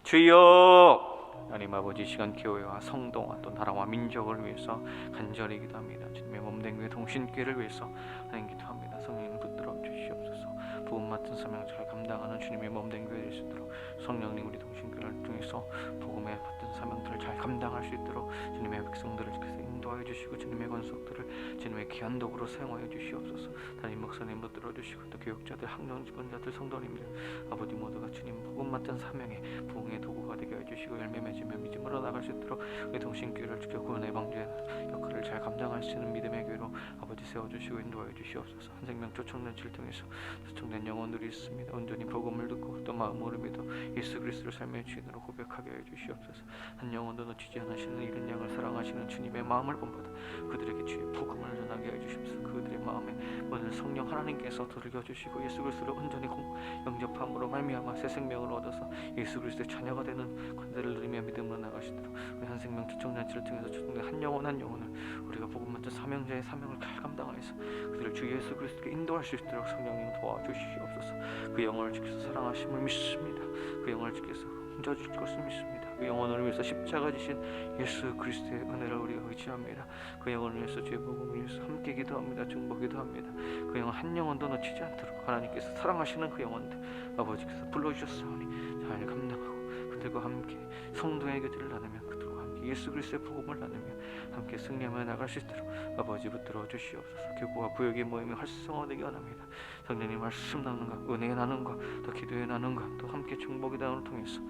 주여, 하나님 아버지, 시간 교회와 성도와 또 나라와 민족을 위해서 간절히 기도합니다. 주님의 몸된 교회 동신교회를 위해서 하나님 기도합니다. 성령님 붙들어 주시옵소서. 부흥 맡은 사명을 잘 감당하는 주님의 몸된 교회 될 수 있도록 성령님 우리 동신교회를 통해서 복음의 받은 사명들을 잘 감당할 수 있도록 주님의 백성들을 인도하여 주시고 주님의 권속들을 주님의 귀한 도구로 사용하여 주시옵소서. 담임 목사님 붙들어 주시고 또 교육자들, 학령 직분자들, 성도님들 아버지 모두가 주님 복음 맡은 사명의 부흥의 도구가 되게 해주시고 열매 맺으며 믿음으로 나갈 수 있도록 우리 동신교회를 지켜 구원의 방주의 역할을 잘 감당할 수 있는 믿음의 교회로 아버지 세워주시고 인도하여 주시옵소서. 한생명 초청단체를 통해서 초청된 영혼들이 있습니다. 온전히 복음을 듣고 또 마음으로 믿어 예수 그리스도를 삶의 주인으로 고백하게 해 주시옵소서. 한 영혼도 놓치지 않으시는 이른 양을 사랑하시는 주님의 마음을 본받아 그들에게 주의 복음을 전하게 해 주시옵소서. 그들의 마음에 문을 성령 하나님께서 두들겨 주시고 예수 그리스도를 온전히 영접함으로 말미암아 새 생명을 얻어서 예수 그리스도의 자녀가 되는 권세를 누리며 믿음으로 나가시도록 우리 한생명 초청잔치를 통해서 초청된 한 영혼 한 영혼을 우리가 복음 맡은 사명자의 사명을 잘 감당하여서 그들을 주 예수 그리스도께 인도할 수 있도록 성령님 도와주시옵소서. 그 영혼을 지켜서 사랑하심을 믿습니다. 그 영혼을 지켜서 혼자주실 것을 믿습니다. 그 영혼을 위해서 십자가 지신 예수 그리스도의 은혜를 우리가 의지합니다. 그 영혼을 위해서 주의 복음을 위해서 함께 기도합니다. 중보기도 합니다. 그 영혼 한 영혼도 놓치지 않도록 하나님께서 사랑하시는 그 영혼들 아버지께서 불러주셨사오니 잘 감당하고 그들과 함께 성도의 교제를 나누며 그들과 함께 예수 그리스도의 복음을 나누며 함께 승리하며 나갈 수 있도록 아버지 붙들어 주시옵소서. 교구와 구역의 모임이 활성화되기 원합니다. 성령님 말씀 나누는가 은혜의 나눔과 또 기도의 나눔과 또 함께 중복의 나눔을 통해서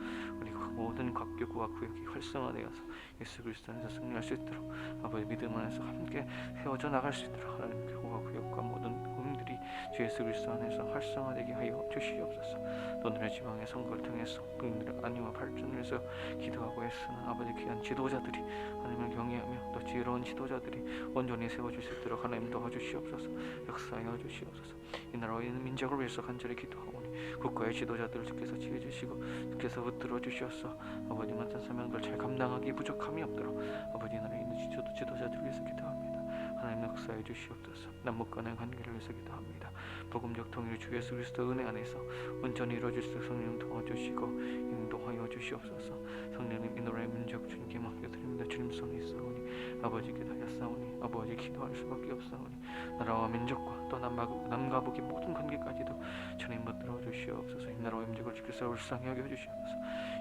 우리 모든 각교구와 구역이 활성화되어서 예수 그리스도 안에서 승리할 수 있도록 아버지 믿음 안에서 함께 세워져 나갈 수 있도록 하나님 교구와 구역과 모든 모임들이 주 예수 그리스도 안에서 활성화되게 하여 주시옵소서. 또 오늘의 지방의 선거를 통해서 그들의 안위와 발전을 위해서 기도하고 애쓰는 아버지 귀한 지도자들이 하나님을 경외하며 또 지혜로운 지도자들이 온전히 세워줄 수 있도록 하나님 도와주시옵소서. 역사하여 주시옵소서. 이 나라와 있는 민족을 위해서 간절히 기도하오니 국가의 지도자들을 주께서 지혜 주시고 주께서 붙들어 주시옵소서. 아버지 맡은 사명들 잘 감당하기 부족함이 없도록 아버지 나라에 있는 지도자들을 위해서 기도합니다. 하나님 역사해 주시옵소서. 남북 간의 관계를 위해서 기도합니다. 복음적 통일 주 예수 그리스도 은혜 안에서 온전히 이루어질 수 있도록 성령 도와주시고 인도하여 주시옵소서. 성령님 이 나라의 민족 주님께 맡겨드립니다. 주님 손에 있사오니 아버지께 달렸사오니 아버지 기도할 수밖에 없사오니 나라와 민족과 또 남과 북의 모든 관계까지도 주님 붙들어 주시옵소서. 이 나라와 민족을 주께서 불쌍히 여겨 주시옵소서.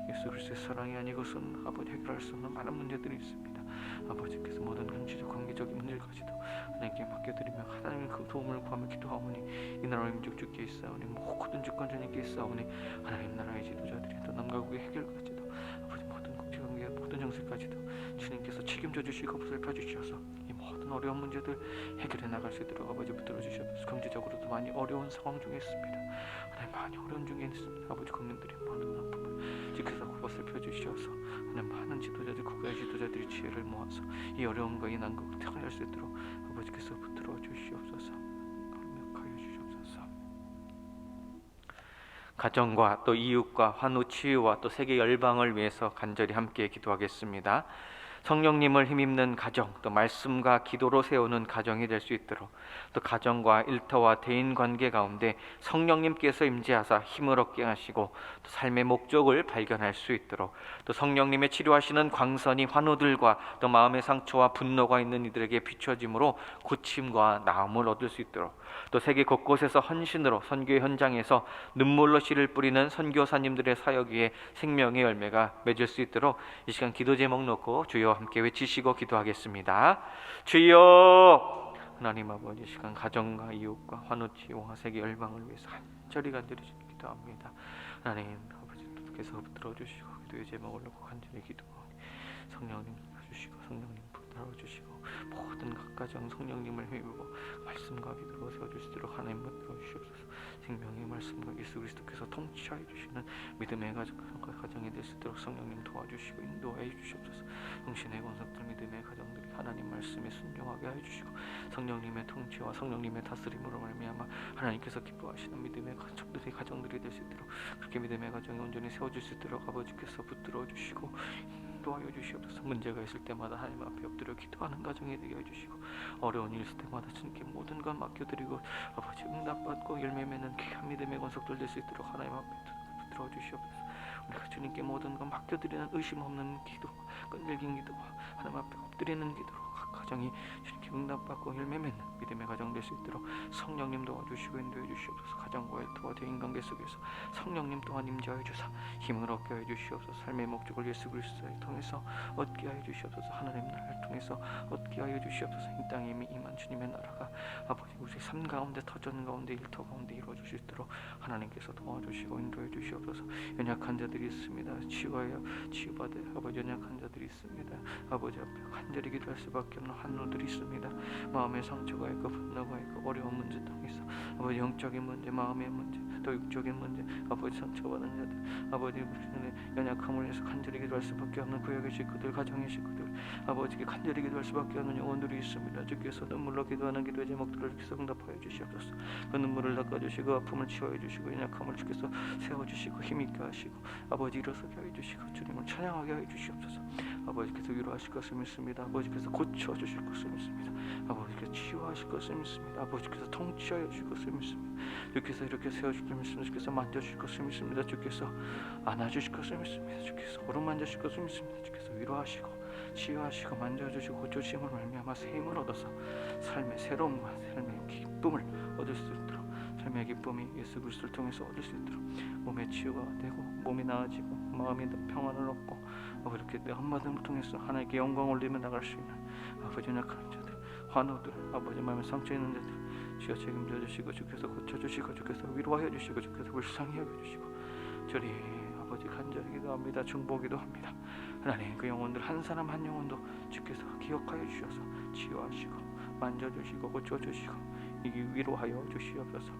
예수 그리스도의 사랑이 아니고서는 아버지 해결할 수 없는 많은 문제들이 있습니다. 아버지께서 모든 정치적 관계적인 문제까지도 하나님께 맡겨드리며 하나님의 그 도움을 구하며 기도하오니 이 나라의 민족 주께 있사오니 모든 주권 주님께 있사오니 하나님 나라의 지도자들이 또 남과 북의 해결까지도 아버지 모든 국제관계 모든 정세까지도 주님께서 책임져 주시고 보살펴 주셔서 이 모든 어려운 문제들 해결해 나갈 수 있도록 아버지 붙들어 주시옵소서. 경제적으로도 많이 어려운 상황 중에 있습니다. 하나님 많이 어려운 중에 있습니다. 아버지 국민들이 많은 아픔을 주께서 보살펴 주셔서 하나님 많은 지도자들 국가의 지도자들이 지혜를 모아서 이 어려움과 이 난국을 태어날 수 있도록 아버지께서 붙들어 주시옵소서. 강력하여 주시옵소서. 가정과 또 이웃과 환우 치유와 또 세계 열방을 위해서 간절히 함께 기도하겠습니다. 성령님을 힘입는 가정, 또 말씀과 기도로 세우는 가정이 될 수 있도록 또 가정과 일터와 대인 관계 가운데 성령님께서 임재하사 힘을 얻게 하시고 또 삶의 목적을 발견할 수 있도록 또 성령님의 치료하시는 광선이 환우들과 또 마음의 상처와 분노가 있는 이들에게 비춰짐으로 고침과 나음을 얻을 수 있도록 또 세계 곳곳에서 헌신으로 선교 현장에서 눈물로 씨를 뿌리는 선교사님들의 사역 위에 생명의 열매가 맺을 수 있도록 이 시간 기도 제목 놓고 주여 함께 외치시고 기도하겠습니다. 주여 하나님 아버지 시간 가정과 이웃과 환우치유와 세계 열방을 위해서 간절히 기도합니다. 하나님 아버지 계속 들어주시고 기도의 제목을 놓고 간절히 기도하오니 성령님 주시고 성령님 붙들어주시고 모든 각 가정 성령님을 힘입어 말씀과 기도로 세워줄 수 있도록 하나님 붙들어 주시옵소서. 생명의 말씀과 예수 그리스도께서 통치하여 주시는 믿음의 가정이 될 수 있도록 성령님 도와주시고 인도하여 주시옵소서. 성신의 권속들 믿음의 가정들이 하나님 말씀에 순종하게 하여 주시고 성령님의 통치와 성령님의 다스림으로 말미암아 하나님께서 기뻐하시는 믿음의 가정들이 될 수 있도록 그렇게 믿음의 가정이 온전히 세워질 수 있도록 아버지께서 붙들어 주시고 인도하여 주시옵소서. 문제가 있을 때마다 하나님 앞에 엎드려 기도하는 가정이 되게 해주시고 어려운 일 있을 때마다 주님께 모든 것 맡겨드리고 아버지 응답받고 열매 맺는 귀한 믿음의 권속들 될 수 있도록 하나님 앞에 붙들어 주시옵소서. 우리가 주님께 모든 것 맡겨드리는 의심 없는 기도, 끈질긴 기도와 하나님 앞에 엎드리는 기도로 각 가정이 주님께 응답받고 열매 맺는 믿음의 가정 될 수 있도록 성령님 도와주시고 인도해 주시옵소서. 가정과 일터와 대인관계 속에서 성령님 또한 임재하여 주사 힘을 얻게 하여 주시옵소서. 삶의 목적을 예수 그리스도를 통해서 얻게 하여 주시옵소서. 하나님 나라를 통해서 얻게 하여 주시옵소서. 이 땅에 이미 임한 주님의 나라가 아버지 우리 삶 가운데 터전 가운데 일터 가운데 이루어질 수 있도록 하나님께서 도와주시고 인도해 주시옵소서. 연약한 자들이 있습니다. 치유받아 아버지 연약한 자들이 있습니다. 아버지 앞에 간절히 기도할 수밖에 없는 한우들이 있습니다. 마음의 상처가 있고 분노가 있고 어려운 문제 통해서 아버지 영적인 문제, 마음의 문제, 또 육적인 문제, 아버지 상처받은 자들, 아버지 우리의 연약함을 위해서 간절히 기도할 수밖에 없는 구역의 식구들, 가정의 식구들, 아버지께 간절히 기도할 수밖에 없는 영혼들이 있습니다. 주께서 눈물로 기도하는 기도의 제목들을 주께서 응답하여 주시옵소서. 그 눈물을 닦아주시고 아픔을 치유해 주시고 연약함을 주께서 세워주시고 힘있게 하시고 아버지 일어서게 하여 주시고 주님을 찬양하게 하여 주시옵소서. 아버지께서 위로하실 것을 믿습니다. 아버지께서 고쳐주실 것을 믿습니다. 아버지께서 치유하실 것을 믿습니다. 아버지께서 통치하여 주실 것을 믿습니다. 주께서 이렇게 세워주실 것을 믿습니다. 주께서 만져주실 것을 믿습니다. 주께서 안아주실 것을 믿습니다. 주께서 어루만져주실 것을 믿습니다. 주께서 위로하시고 치유하시고 만져주시고 고쳐주심을 말미암아 새 힘을 얻어서 삶의 새로움과 삶의 기쁨을 얻을 수 있도록 삶의 기쁨이 예수 그리스도를 통해서 얻을 수 있도록 몸의 치유가 되고 몸이 나아지고 마음이 평안을 얻고 아버지 이렇게 내 한마디를 통해서 하나님께 영광 올리며 나갈 수 있는 아버지 연약한 자들, 환우들, 아버지 마음에 상처 있는 자들 주여 책임져 주시고 주께서 고쳐주시고 주께서 위로하여 주시고 주께서 불쌍히 여겨주시고 저리 아버지 간절히 기도합니다. 중보기도 합니다. 하나님 그 영혼들 한 사람 한 영혼도 주께서 기억하여 주셔서 치유하시고 만져주시고 고쳐주시고 위로하여 주시옵소서.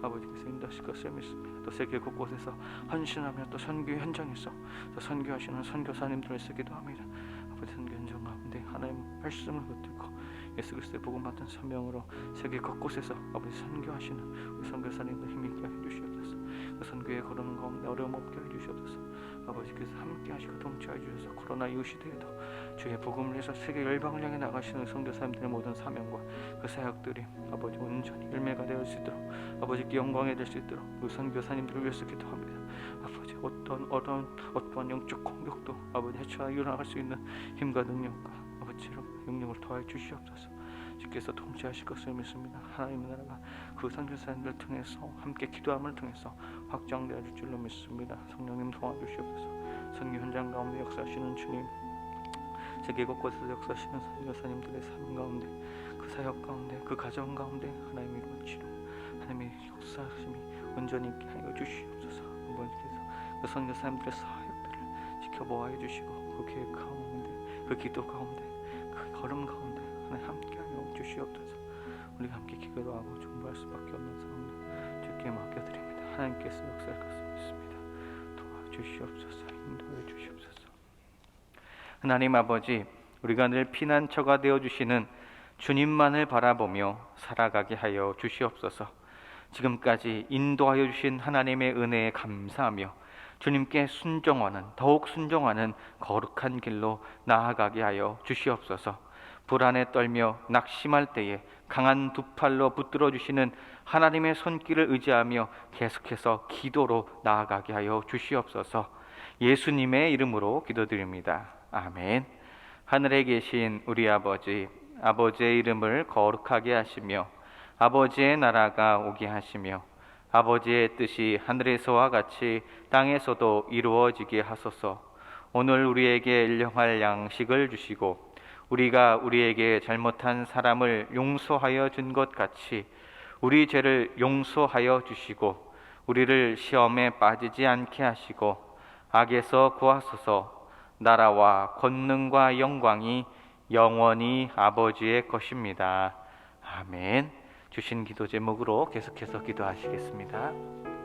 아버지께서 인도하실 것을 믿습니다. 또 세계 곳곳에서 헌신하며 또 선교 현장에서 또 선교하시는 선교사님들을 쓰기도 합니다. 아버지 선교 현장 가운데 하나님 말씀을 붙들고 예수 그리스도의 복음 받은 사명으로 세계 곳곳에서 아버지 선교하시는 우리 선교사님들 힘있게 해 주시옵소서. 그 선교에 걸어오는 가운데 어려움 없게 해 주시옵소서. 아버지께서 함께 하시고 동치하여 주셔서 코로나 이후 시대에도 주의 복음을 위해서 세계 열방을 향해 나가시는 선교사님들의 모든 사명과 그 사역들이 아버지 온전히 열매가 되어 수 있도록 아버지께 영광이 될 수 있도록 우리 선교사님들을 위해서 기도합니다. 아버지 어떠한 영적 공격도 아버지 해쳐하여 일어나갈 수 있는 힘과 능력과 아버지로 능력을 더하여 주시옵소서. 주께서 통치하실 것을 믿습니다. 하나님의 나라가 그 선교사님들 통해서 함께 기도함을 통해서 확장되어 줄 줄로 믿습니다. 성령님 도와주시옵소서. 선교 현장 가운데 역사하시는 주님, 세계 곳곳에서 역사하시는 선교사님들의 삶 가운데 그 사역 가운데 그 가정 가운데 하나님의 이루어 치료 하나님의 역사하심이 온전히 있게 하여 주시옵소서. 아버지께서 그 선교사님들의 사역들을 지켜보아 주시고 그 계획 가운데 그 기도 가운데 그 걸음 가운데 하나님 함께하여 주시옵소서. 우리가 함께 기도도 하고 존버할 수밖에 없는 상황 주께 맡겨드립니다. 하나님께서 역사할 것을 믿습니다. 도와주시옵소서. 인도해 주시옵소서. 하나님 아버지, 우리가 늘 피난처가 되어주시는 주님만을 바라보며 살아가게 하여 주시옵소서. 지금까지 인도하여 주신 하나님의 은혜에 감사하며 주님께 더욱 순종하는 거룩한 길로 나아가게 하여 주시옵소서. 불안에 떨며 낙심할 때에 강한 두 팔로 붙들어 주시는 하나님의 손길을 의지하며 계속해서 기도로 나아가게 하여 주시옵소서. 예수님의 이름으로 기도드립니다. 아멘. 하늘에 계신 우리 아버지, 아버지의 이름을 거룩하게 하시며 아버지의 나라가 오게 하시며 아버지의 뜻이 하늘에서와 같이 땅에서도 이루어지게 하소서. 오늘 우리에게 일용할 양식을 주시고 우리가 우리에게 잘못한 사람을 용서하여 준 것 같이 우리 죄를 용서하여 주시고 우리를 시험에 빠지지 않게 하시고 악에서 구하소서. 나라와 권능과 영광이 영원히 아버지의 것입니다. 아멘. 주신 기도 제목으로 계속해서 기도하시겠습니다.